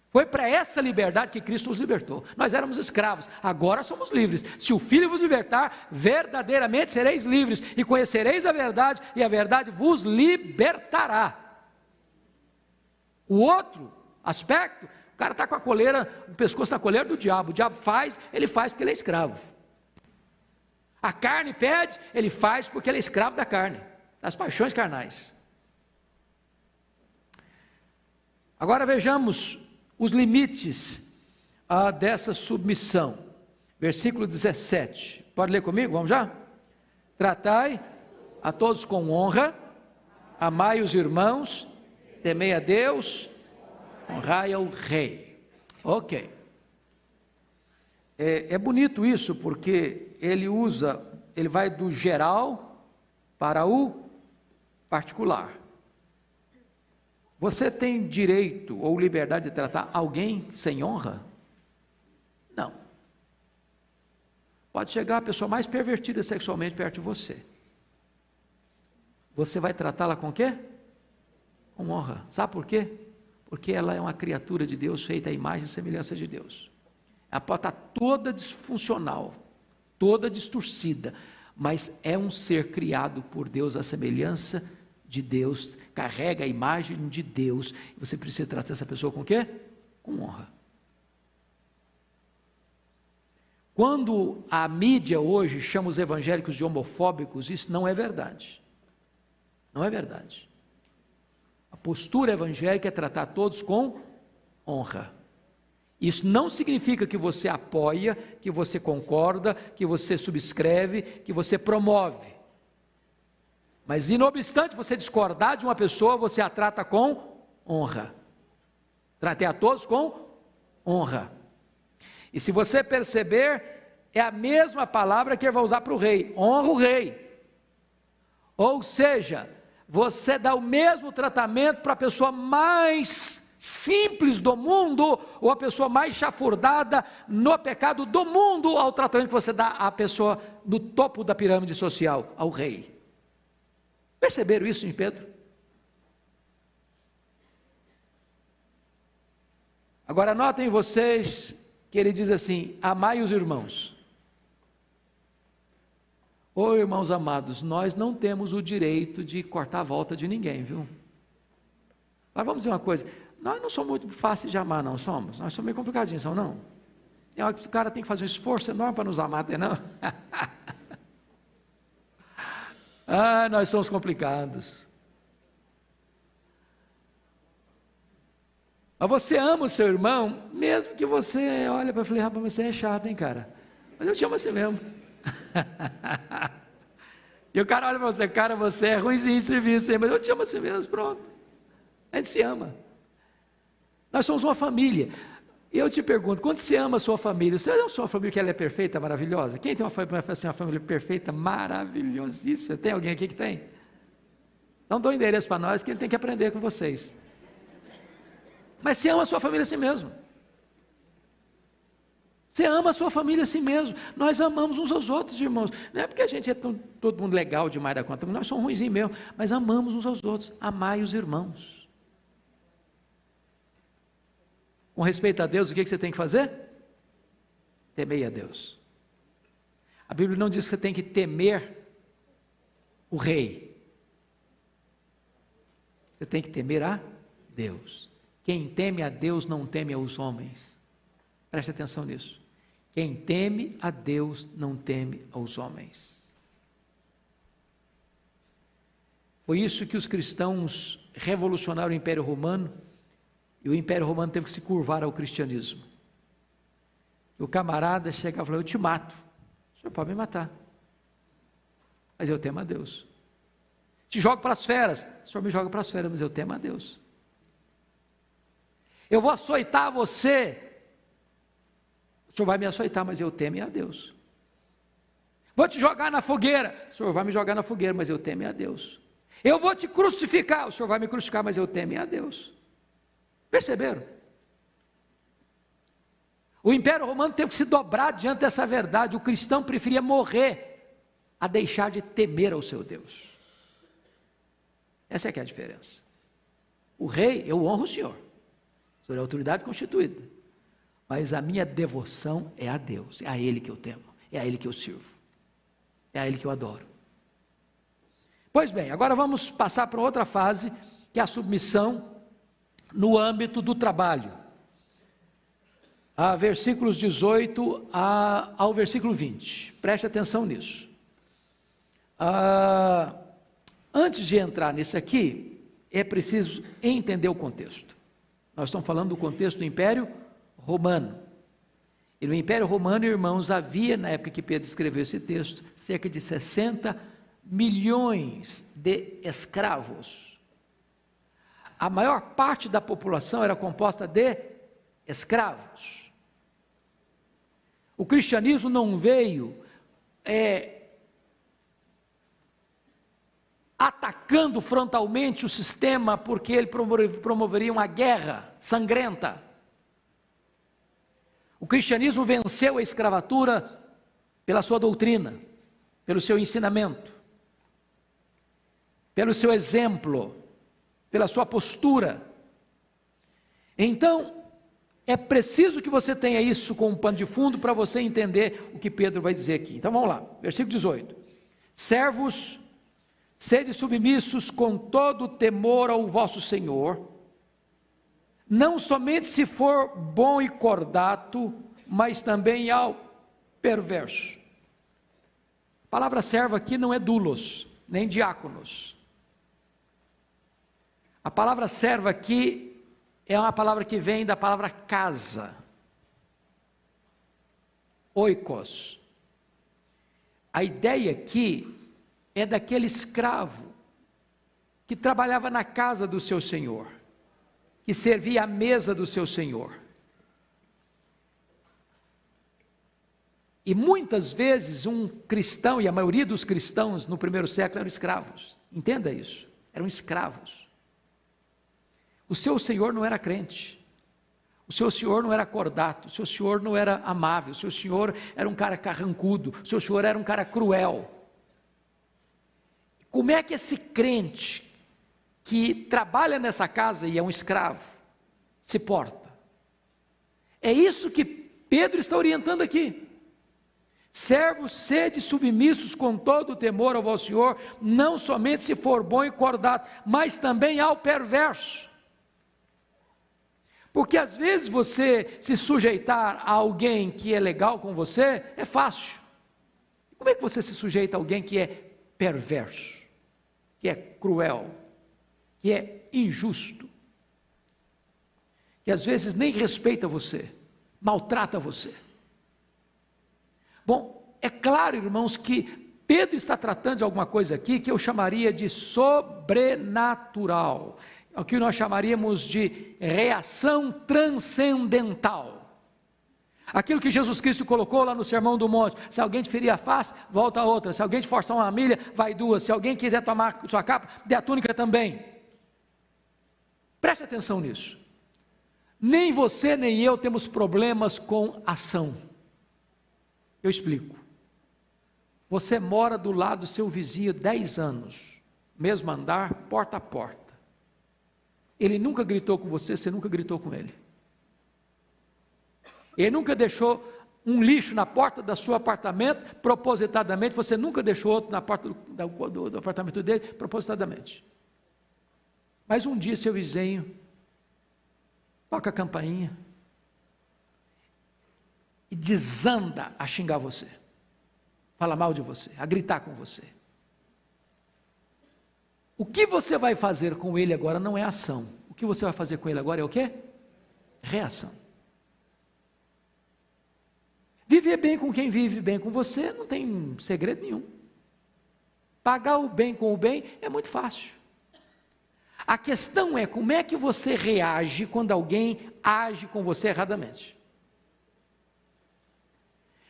Foi para essa liberdade que Cristo nos libertou. Nós éramos escravos, agora somos livres. Se o Filho vos libertar, verdadeiramente sereis livres, e conhecereis a verdade, e a verdade vos libertará. O outro aspecto, o cara está com a coleira, o pescoço na coleira do diabo. O diabo faz, ele faz porque ele é escravo. A carne pede, ele faz porque ele é escravo da carne, das paixões carnais. Agora vejamos os limites dessa submissão. Versículo 17. Pode ler comigo? Vamos já? Tratai a todos com honra, amai os irmãos, temei a Deus, honrai ao rei. Ok. É bonito isso, porque ele vai do geral para o particular. Você tem direito ou liberdade de tratar alguém sem honra? Não. Pode chegar a pessoa mais pervertida sexualmente perto de você. Você vai tratá-la com o quê? com honra. Sabe por quê? Porque ela é uma criatura de Deus, feita à imagem e semelhança de Deus. Ela pode estar toda disfuncional, toda distorcida, mas é um ser criado por Deus à semelhança de Deus, carrega a imagem de Deus. Você precisa tratar essa pessoa com o quê? Com honra. Quando a mídia hoje chama os evangélicos de homofóbicos, isso não é verdade. Não é verdade. A postura evangélica é tratar todos com honra. Isso não significa que você apoia, que você concorda, que você subscreve, que você promove. Mas, não obstante você discordar de uma pessoa, você a trata com honra. Trate a todos com honra. E se você perceber, é a mesma palavra que ele vai usar para o rei: honra o rei. Ou seja, você dá o mesmo tratamento para a pessoa mais simples do mundo, ou a pessoa mais chafurdada no pecado do mundo, ao tratamento que você dá à pessoa no topo da pirâmide social, ao rei. Perceberam isso em Pedro? Agora notem vocês que ele diz assim: amai os irmãos. Ô irmãos amados, nós não temos o direito de cortar a volta de ninguém, viu? Mas vamos dizer uma coisa: nós não somos muito fáceis de amar, não somos? Nós somos meio complicadinhos, são não? Tem hora que o cara tem que fazer um esforço enorme para nos amar, não? Ah, nós somos complicados. Mas você ama o seu irmão, mesmo que você olhe para ele e fale: rapaz, você é chato, hein, cara? Mas eu te amo assim mesmo. E o cara olha para você: cara, você é ruimzinho de serviço, mas eu te amo assim mesmo, pronto. A gente se ama. Nós somos uma família. Eu te pergunto, quando você ama a sua família, você ama a sua família que ela é perfeita, maravilhosa? Quem tem uma família perfeita, maravilhosíssima? Tem alguém aqui que tem? Não dou endereço para nós, que ele tem que aprender com vocês. Mas você ama a sua família assim mesmo. Você ama a sua família assim mesmo. Nós amamos uns aos outros, irmãos. Não é porque a gente é todo mundo legal demais da conta, nós somos ruinzinhos mesmo, mas amamos uns aos outros. Amai os irmãos. Com respeito a Deus, o que você tem que fazer? Temei a Deus. A Bíblia não diz que você tem que temer o rei. Você tem que temer a Deus. Quem teme a Deus não teme aos homens. Preste atenção nisso. Quem teme a Deus não teme aos homens. Foi isso que os cristãos revolucionaram o Império Romano, e o Império Romano teve que se curvar ao cristianismo. O camarada chega e fala: eu te mato. O senhor pode me matar, mas eu temo a Deus. Te jogo para as feras. O senhor me joga para as feras, mas eu temo a Deus. Eu vou açoitar você. O senhor vai me açoitar, mas eu temo a Deus. Vou te jogar na fogueira. O senhor vai me jogar na fogueira, mas eu temo a Deus. Eu vou te crucificar. O senhor vai me crucificar, mas eu temo a Deus. Perceberam? O Império Romano teve que se dobrar diante dessa verdade. O cristão preferia morrer a deixar de temer ao seu Deus. Essa é que é a diferença. O rei, eu honro o senhor. O senhor é a autoridade constituída. Mas a minha devoção é a Deus. É a Ele que eu temo. É a Ele que eu sirvo. É a Ele que eu adoro. Pois bem, agora vamos passar para outra fase, que é a submissão no âmbito do trabalho. Versículos 18 ao versículo 20. Preste atenção nisso. Antes de entrar nisso aqui, é preciso entender o contexto. Nós estamos falando do contexto do Império Romano. E no Império Romano, irmãos, havia, na época que Pedro escreveu esse texto, cerca de 60 milhões de escravos. A maior parte da população era composta de escravos. O cristianismo não veio atacando frontalmente o sistema porque ele promoveria uma guerra sangrenta. O cristianismo venceu a escravatura pela sua doutrina, pelo seu ensinamento, pelo seu exemplo. pela sua postura. Então, é preciso que você tenha isso como pano de fundo para você entender o que Pedro vai dizer aqui. Então vamos lá, versículo 18: servos, sede submissos com todo temor ao vosso Senhor, não somente se for bom e cordato, mas também ao perverso. A palavra servo aqui não é doulos, nem diáconos. A palavra servo aqui é uma palavra que vem da palavra casa, oikos. A ideia aqui é daquele escravo que trabalhava na casa do seu senhor, que servia à mesa do seu senhor. E muitas vezes um cristão, e a maioria dos cristãos no primeiro século eram escravos, entenda isso, eram escravos. O seu senhor não era crente, o seu senhor não era cordato, o seu senhor não era amável, o seu senhor era um cara carrancudo, o seu senhor era um cara cruel. Como é que esse crente que trabalha nessa casa e é um escravo se porta? É isso que Pedro está orientando aqui. Servos, sede submissos com todo o temor ao vosso Senhor, não somente se for bom e cordato, mas também ao perverso. Porque às vezes você se sujeitar a alguém que é legal com você, é fácil. Como é que você se sujeita a alguém que é perverso, que é cruel, que é injusto, que às vezes nem respeita você, maltrata você? Bom, é claro, irmãos, que Pedro está tratando de alguma coisa aqui que eu chamaria de sobrenatural, o que nós chamaríamos de reação transcendental. Aquilo que Jesus Cristo colocou lá no Sermão do Monte: se alguém te ferir a face, volta a outra; se alguém te forçar uma milha, vai duas; se alguém quiser tomar sua capa, dê a túnica também. Preste atenção nisso. Nem você nem eu temos problemas com ação. Eu explico. Você mora do lado do seu vizinho 10 anos, mesmo andar, porta a porta. Ele nunca gritou com você, você nunca gritou com ele. Ele nunca deixou um lixo na porta do seu apartamento, propositadamente; você nunca deixou outro na porta do apartamento dele, propositadamente. Mas um dia seu vizinho toca a campainha e desanda a xingar você, fala mal de você, a gritar com você. O que você vai fazer com ele agora não é ação. O que você vai fazer com ele agora é o quê? Reação. Viver bem com quem vive bem com você não tem segredo nenhum. Pagar o bem com o bem é muito fácil. A questão é como é que você reage quando alguém age com você erradamente.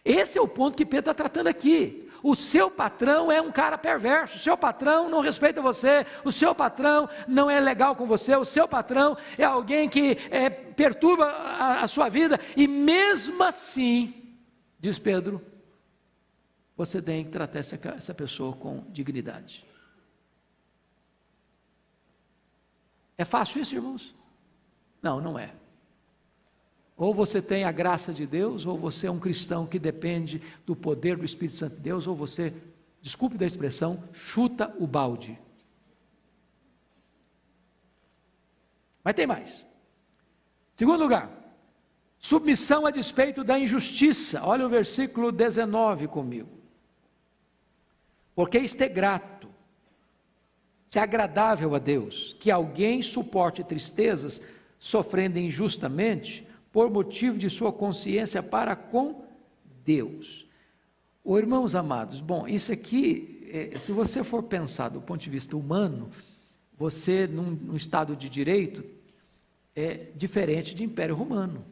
Esse é o ponto que Pedro está tratando aqui. O seu patrão é um cara perverso, o seu patrão não respeita você, o seu patrão não é legal com você, o seu patrão é alguém que perturba a sua vida, e mesmo assim, diz Pedro, você tem que tratar essa pessoa com dignidade. É fácil isso, irmãos? Não, não é. Ou você tem a graça de Deus, ou você é um cristão que depende do poder do Espírito Santo de Deus, ou você, desculpe da expressão, chuta o balde. Mas tem mais. Segundo lugar, submissão a despeito da injustiça. Olha o versículo 19 comigo. Porque isto é grato, se é agradável a Deus, que alguém suporte tristezas, sofrendo injustamente, por motivo de sua consciência para com Deus. Irmãos amados, bom, isso aqui, se você for pensar do ponto de vista humano, você num estado de direito, é diferente de Império Romano.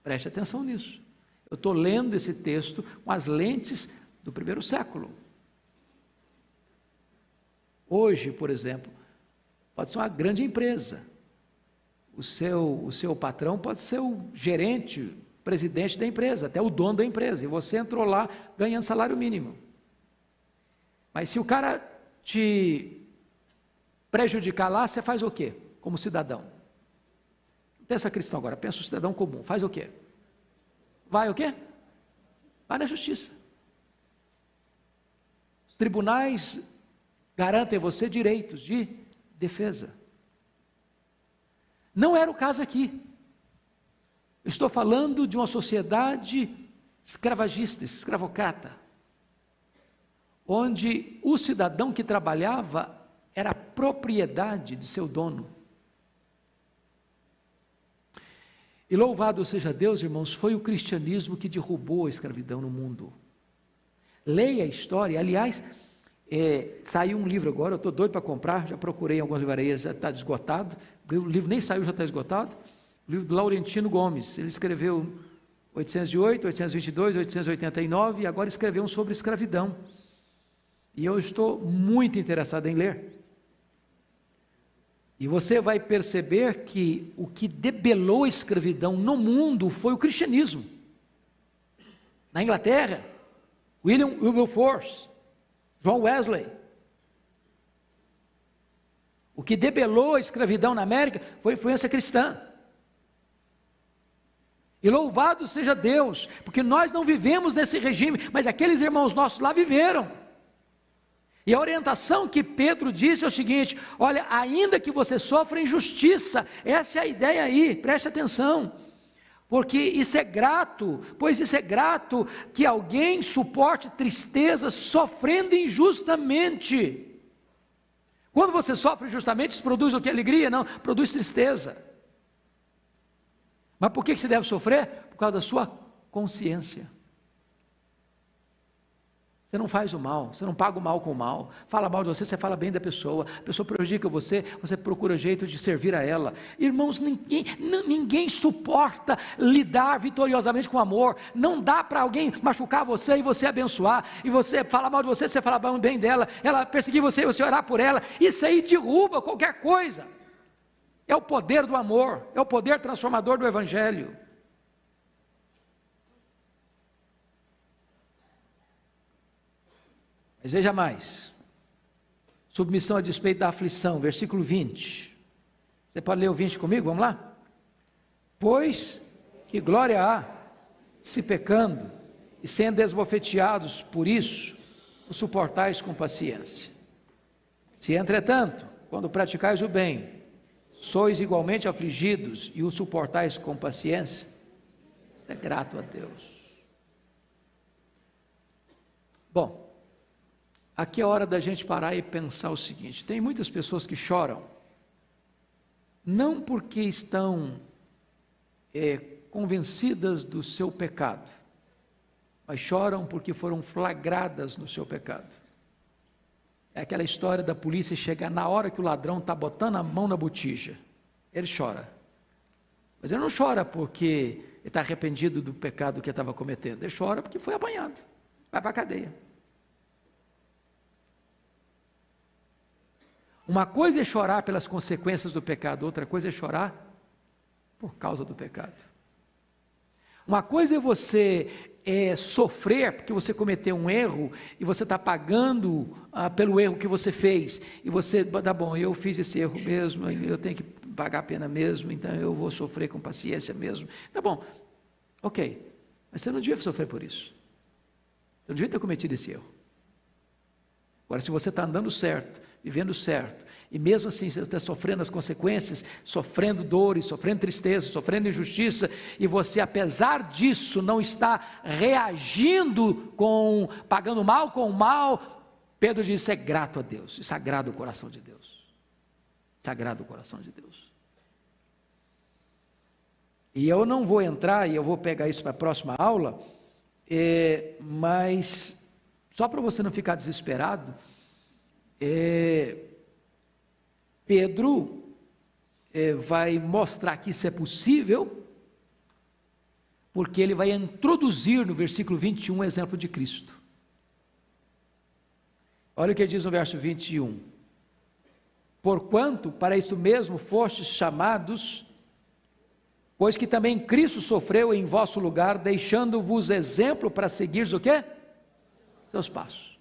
Preste atenção nisso. Eu estou lendo esse texto com as lentes do primeiro século. Hoje, por exemplo, pode ser uma grande empresa. O seu patrão pode ser o gerente, presidente da empresa, até o dono da empresa, e você entrou lá ganhando salário mínimo. Mas se o cara te prejudicar lá, você faz o quê? Como cidadão. Pensa cristão agora, pensa o cidadão comum, faz o quê? Vai o quê? Vai na justiça. Os tribunais garantem a você direitos de defesa. Não era o caso aqui. Eu estou falando de uma sociedade escravagista, escravocrata, onde o cidadão que trabalhava era propriedade de seu dono. E louvado seja Deus, irmãos, foi o cristianismo que derrubou a escravidão no mundo. Leia a história, aliás, saiu um livro agora, eu estou doido para comprar, já procurei em algumas livrarias, já está esgotado, o livro nem saiu, já está esgotado, o livro do Laurentino Gomes, ele escreveu 808, 822, 889, e agora escreveu um sobre escravidão, e eu estou muito interessado em ler. E você vai perceber que o que debelou a escravidão no mundo foi o cristianismo. Na Inglaterra, William Wilberforce, John Wesley. O que debelou a escravidão na América foi a influência cristã. E louvado seja Deus, porque nós não vivemos nesse regime, mas aqueles irmãos nossos lá viveram. E a orientação que Pedro disse é o seguinte: olha, ainda que você sofra injustiça, essa é a ideia aí, preste atenção, porque isso é grato, pois isso é grato que alguém suporte tristeza sofrendo injustamente. Quando você sofre injustamente, isso produz o que? Alegria? Não, produz tristeza. Mas por que você deve sofrer? Por causa da sua consciência. Você não faz o mal, você não paga o mal com o mal, fala mal de você, você fala bem da pessoa, a pessoa prejudica você, você procura jeito de servir a ela. Irmãos, ninguém suporta lidar vitoriosamente com amor, não dá para alguém machucar você e você abençoar, e você fala mal de você, você fala bem dela, ela perseguir você e você orar por ela, isso aí derruba qualquer coisa. É o poder do amor, é o poder transformador do Evangelho. Mas veja mais, submissão a despeito da aflição, versículo 20, você pode ler o 20 comigo, vamos lá? Pois que glória há, se pecando, e sendo esbofeteados por isso, o suportais com paciência. Se entretanto, quando praticais o bem, sois igualmente afligidos, e o suportais com paciência, isso é grato a Deus. Bom, aqui é a hora da gente parar e pensar o seguinte: tem muitas pessoas que choram, não porque estão convencidas do seu pecado, mas choram porque foram flagradas no seu pecado. É aquela história da polícia chegar na hora que o ladrão está botando a mão na botija, ele chora, mas ele não chora porque ele está arrependido do pecado que ele estava cometendo, ele chora porque foi apanhado, vai para a cadeia. Uma coisa é chorar pelas consequências do pecado, outra coisa é chorar por causa do pecado. Uma coisa é você sofrer porque você cometeu um erro e você está pagando pelo erro que você fez, e você, tá bom, eu fiz esse erro mesmo, eu tenho que pagar a pena mesmo, então eu vou sofrer com paciência mesmo, tá bom, ok, mas você não devia sofrer por isso, você não devia ter cometido esse erro. Agora, se você está andando certo, vivendo certo, e mesmo assim você está sofrendo as consequências, sofrendo dores, sofrendo tristeza, sofrendo injustiça, e você, apesar disso, não está reagindo pagando mal com o mal, Pedro diz: isso é grato a Deus, isso agrada o coração de Deus, isso agrada o coração de Deus. E eu não vou entrar, e eu vou pegar isso para a próxima aula, mas só para você não ficar desesperado, Pedro vai mostrar que isso é possível, porque ele vai introduzir no versículo 21 o exemplo de Cristo. Olha o que ele diz no verso 21: porquanto para isto mesmo fostes chamados, pois que também Cristo sofreu em vosso lugar, deixando-vos exemplo para seguires o quê? Seus passos.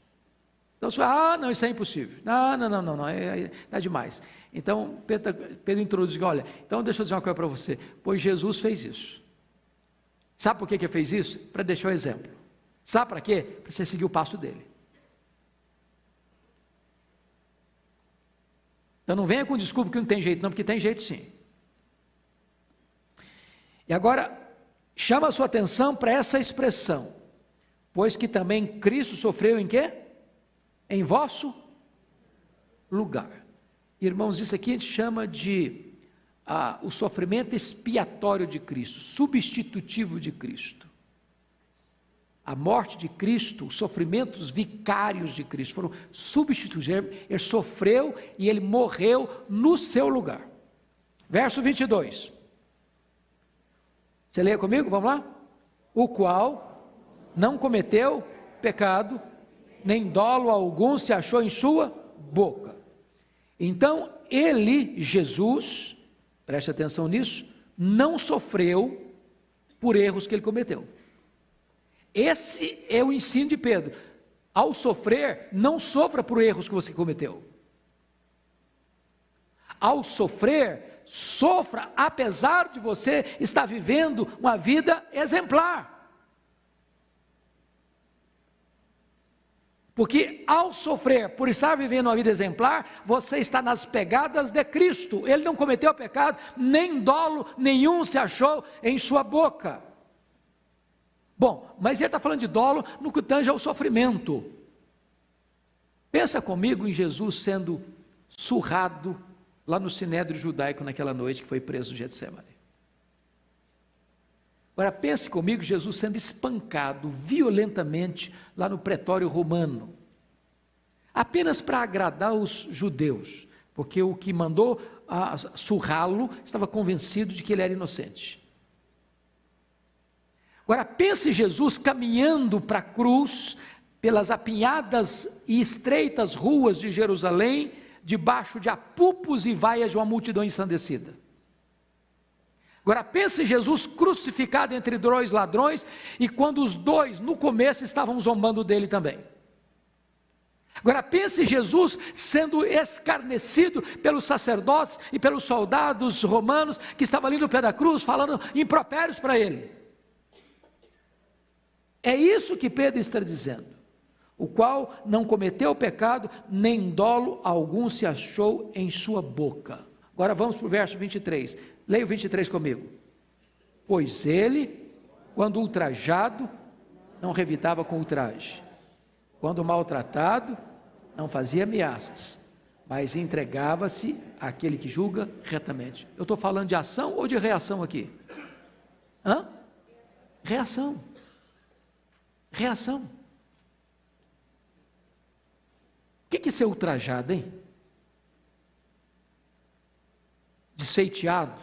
Então você fala, não, isso é impossível. Não, é demais. Então Pedro introduz, olha, então deixa eu dizer uma coisa para você, pois Jesus fez isso. Sabe por que ele fez isso? Para deixar o exemplo. Sabe para quê? Para você seguir o passo dele. Então não venha com desculpa que não tem jeito não, porque tem jeito sim. E agora, chama a sua atenção para essa expressão, pois que também Cristo sofreu em quê? Em vosso lugar. Irmãos, isso aqui a gente chama de o sofrimento expiatório de Cristo, substitutivo de Cristo. A morte de Cristo, os sofrimentos vicários de Cristo foram substituídos. Ele sofreu e ele morreu no seu lugar. Verso 22. Você lê comigo? Vamos lá? O qual não cometeu pecado, nem dolo algum se achou em sua boca. Então, ele, Jesus, preste atenção nisso, não sofreu por erros que ele cometeu. Esse é o ensino de Pedro. Ao sofrer, não sofra por erros que você cometeu. Ao sofrer, sofra apesar de você estar vivendo uma vida exemplar. Porque ao sofrer por estar vivendo uma vida exemplar, você está nas pegadas de Cristo. Ele não cometeu pecado, nem dolo nenhum se achou em sua boca. Bom, mas ele está falando de dolo no que tange ao sofrimento. Pensa comigo em Jesus sendo surrado lá no sinédrio judaico naquela noite que foi preso no Getsemane. Agora pense comigo Jesus sendo espancado violentamente lá no pretório romano, apenas para agradar os judeus, porque o que mandou surrá-lo estava convencido de que ele era inocente. Agora pense Jesus caminhando para a cruz, pelas apinhadas e estreitas ruas de Jerusalém, debaixo de apupos e vaias de uma multidão ensandecida. Agora pense Jesus crucificado entre dois ladrões, e quando os dois no começo estavam zombando dele também. Agora pense Jesus sendo escarnecido pelos sacerdotes e pelos soldados romanos que estavam ali no pé da cruz, falando impropérios para ele. É isso que Pedro está dizendo, o qual não cometeu pecado, nem dolo algum se achou em sua boca. Agora vamos para o verso 23, leia o 23 comigo. Pois ele, quando ultrajado, não revidava com ultraje, quando maltratado, não fazia ameaças, mas entregava-se àquele que julga retamente. Eu estou falando de ação ou de reação aqui? Reação. Reação. O que é ser ultrajado, hein? Desfeiteado,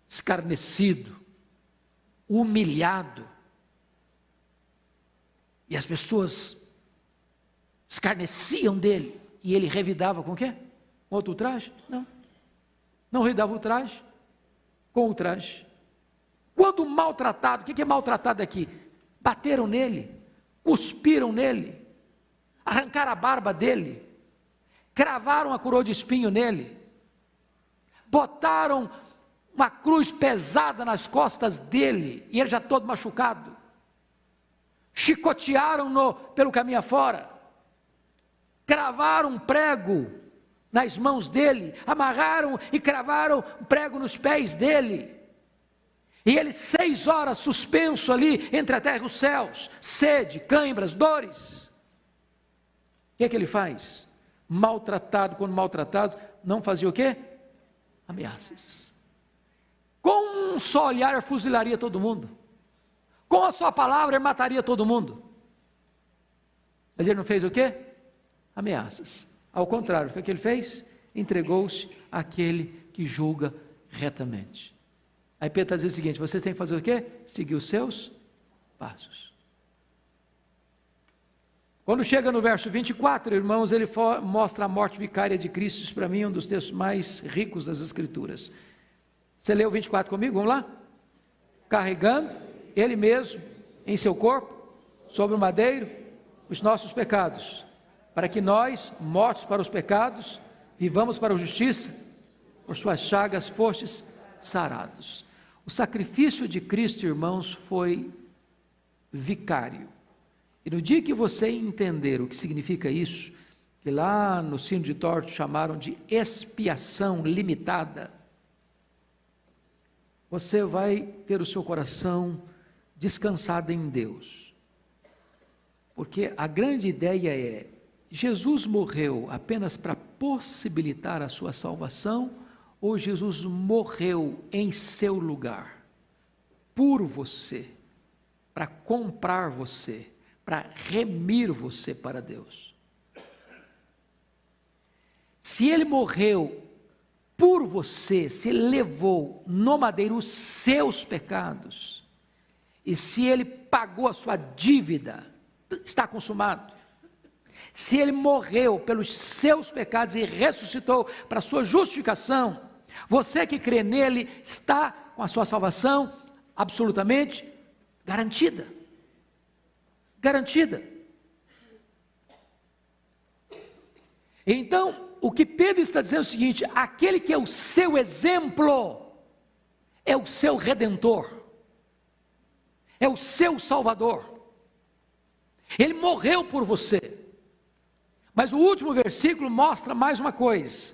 escarnecido, humilhado, e as pessoas escarneciam dele, e ele revidava com o quê? Com outro ultraje? Não revidava ultraje, com ultraje. Quando maltratado, o que é maltratado aqui? Bateram nele, cuspiram nele, arrancaram a barba dele, cravaram a coroa de espinho nele, botaram uma cruz pesada nas costas dele, e ele já todo machucado, chicotearam-no pelo caminho afora, cravaram um prego nas mãos dele, amarraram e cravaram um prego nos pés dele, e ele 6 horas suspenso ali entre a terra e os céus, sede, cãibras, dores. O que é que ele faz? Maltratado, quando maltratado, não fazia o quê? Ameaças. Com um só olhar, fuzilaria todo mundo. Com a sua palavra, ele mataria todo mundo. Mas ele não fez o quê? Ameaças. Ao contrário, o que ele fez? Entregou-se àquele que julga retamente. Aí Pedro está dizendo o seguinte: vocês têm que fazer o quê? Seguir os seus passos. Quando chega no verso 24, irmãos, ele mostra a morte vicária de Cristo. Isso para mim é um dos textos mais ricos das Escrituras. Você leu o 24 comigo? Vamos lá? Carregando ele mesmo em seu corpo, sobre o madeiro, os nossos pecados, para que nós, mortos para os pecados, vivamos para a justiça, por suas chagas fostes sarados. O sacrifício de Cristo, irmãos, foi vicário. E no dia que você entender o que significa isso, que lá no Sino de Dort chamaram de expiação limitada, você vai ter o seu coração descansado em Deus. Porque a grande ideia é, Jesus morreu apenas para possibilitar a sua salvação, ou Jesus morreu em seu lugar, por você, para comprar você, para remir você para Deus. Se ele morreu por você, se ele levou no madeiro os seus pecados, e se ele pagou a sua dívida, está consumado. Se ele morreu pelos seus pecados e ressuscitou para a sua justificação, você que crê nele está com a sua salvação absolutamente garantida. Garantida. Então, o que Pedro está dizendo é o seguinte: aquele que é o seu exemplo, é o seu redentor, é o seu salvador. Ele morreu por você. Mas o último versículo mostra mais uma coisa,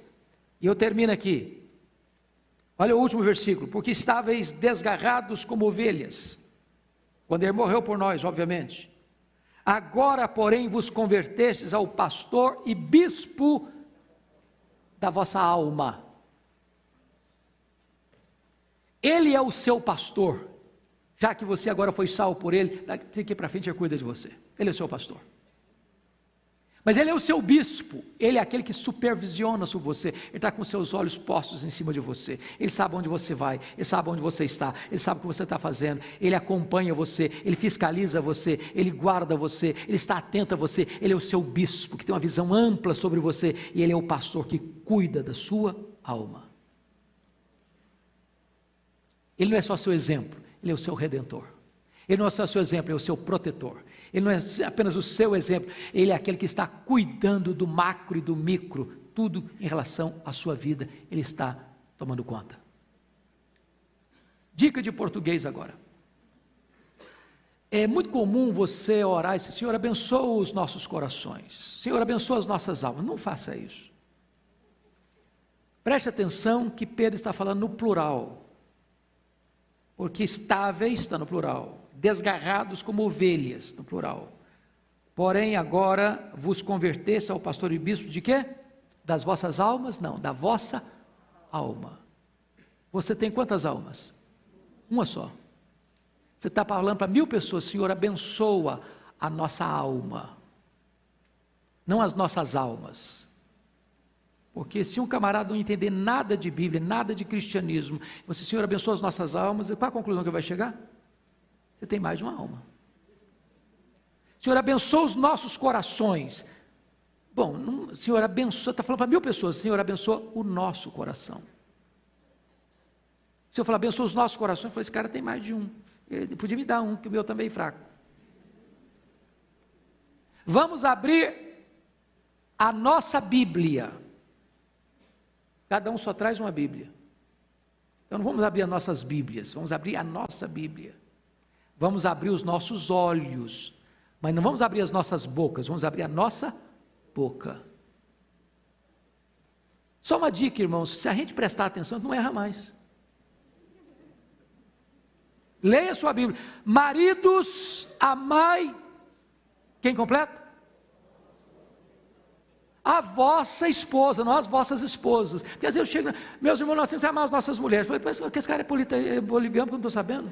e eu termino aqui. Olha o último versículo: porque estáveis desgarrados como ovelhas, quando ele morreu por nós, obviamente. Agora, porém, vos convertestes ao pastor e bispo da vossa alma. Ele é o seu pastor, já que você agora foi salvo por ele, daqui para frente ele cuida de você. Ele é o seu pastor. Mas ele é o seu bispo, ele é aquele que supervisiona sobre você, ele está com seus olhos postos em cima de você, ele sabe onde você vai, ele sabe onde você está, ele sabe o que você está fazendo, ele acompanha você, ele fiscaliza você, ele guarda você, ele está atento a você, ele é o seu bispo, que tem uma visão ampla sobre você, e ele é o pastor que cuida da sua alma. Ele não é só seu exemplo, ele é o seu redentor. Ele não é só o seu exemplo, ele é o seu protetor. Ele não é apenas o seu exemplo, ele é aquele que está cuidando do macro e do micro, tudo em relação à sua vida, ele está tomando conta. Dica de português agora. É muito comum você orar e dizer: Senhor, abençoa os nossos corações, Senhor, abençoa as nossas almas. Não faça isso. Preste atenção que Pedro está falando no plural, porque estáveis está no plural, desgarrados como ovelhas, no plural. Porém, agora vos convertesse ao pastor e bispo de quê? Das vossas almas? Não, da vossa alma. Você tem quantas almas? Uma só. Você está falando para 1000 pessoas: Senhor, abençoa a nossa alma, não as nossas almas. Porque se um camarada não entender nada de Bíblia, nada de cristianismo, você: Senhor, abençoa as nossas almas, qual a conclusão que vai chegar? Você tem mais de uma alma. Senhor, abençoa os nossos corações. Bom, não, Senhor, abençoa, está falando para 1000 pessoas: Senhor, abençoa o nosso coração. Se eu falar abençoa os nossos corações, eu falei: esse cara tem mais de um. Ele podia me dar um, que o meu também é fraco. Vamos abrir a nossa Bíblia. Cada um só traz uma Bíblia. Então não vamos abrir as nossas Bíblias, vamos abrir a nossa Bíblia. Vamos abrir os nossos olhos, mas não vamos abrir as nossas bocas, vamos abrir a nossa boca. Só uma dica, irmãos: se a gente prestar atenção, não erra mais. Leia a sua Bíblia. Maridos, amai, quem completa? A vossa esposa, não as vossas esposas. Porque às vezes eu chego, meus irmãos, nós temos que amar as nossas mulheres. Eu falei: que esse cara é poligâmico, eu não estou sabendo.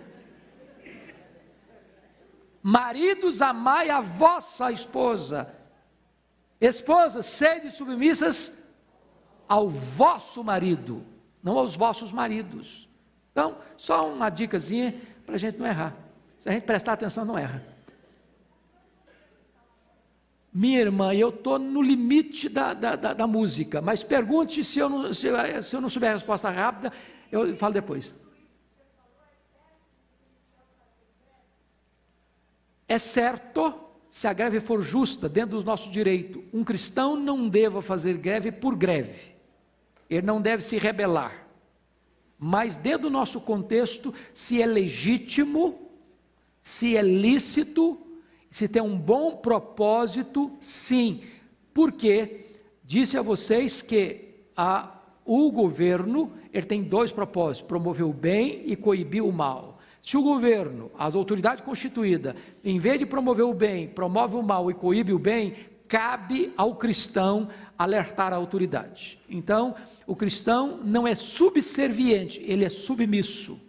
Maridos, amai a vossa esposa. Esposas, sede submissas ao vosso marido, não aos vossos maridos. Então, só uma dicasinha para a gente não errar. Se a gente prestar atenção, não erra. Minha irmã, eu estou no limite da música, mas pergunte, se eu não souber a resposta rápida, eu falo depois. É certo, se a greve for justa, dentro do nosso direito, um cristão não deva fazer greve por greve, ele não deve se rebelar, mas dentro do nosso contexto, se é legítimo, se é lícito, se tem um bom propósito, sim, porque disse a vocês que o governo, ele tem dois propósitos, promover o bem e coibir o mal. Se o governo, as autoridades constituídas, em vez de promover o bem, promove o mal e coíbe o bem, cabe ao cristão alertar a autoridade. Então, o cristão não é subserviente, ele é submisso.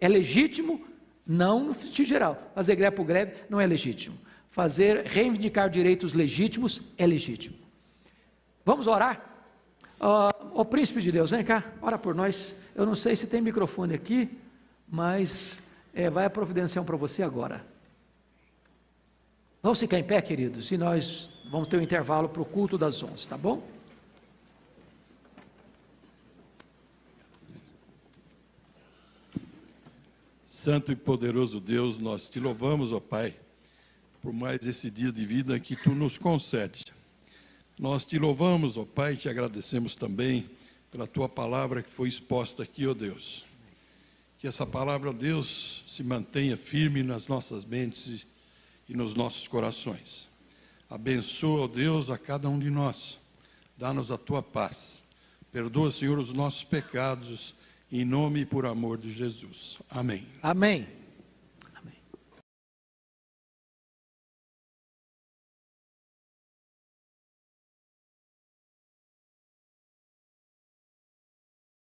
É legítimo? Não no sentido geral. Fazer greve por greve não é legítimo. Reivindicar direitos legítimos é legítimo. Vamos orar? Ó príncipe de Deus, vem cá, ora por nós. Eu não sei se tem microfone aqui, mas vai a providenciar para você agora. Vamos ficar em pé, queridos, e nós vamos ter um intervalo para o culto das 11, tá bom? Santo e poderoso Deus, nós te louvamos, ó Pai, por mais esse dia de vida que tu nos concedes. Nós te louvamos, ó Pai, e te agradecemos também pela tua palavra que foi exposta aqui, ó Deus. Que essa palavra, ó Deus, se mantenha firme nas nossas mentes e nos nossos corações. Abençoa, ó Deus, a cada um de nós. Dá-nos a tua paz. Perdoa, Senhor, os nossos pecados, em nome e por amor de Jesus. Amém. Amém.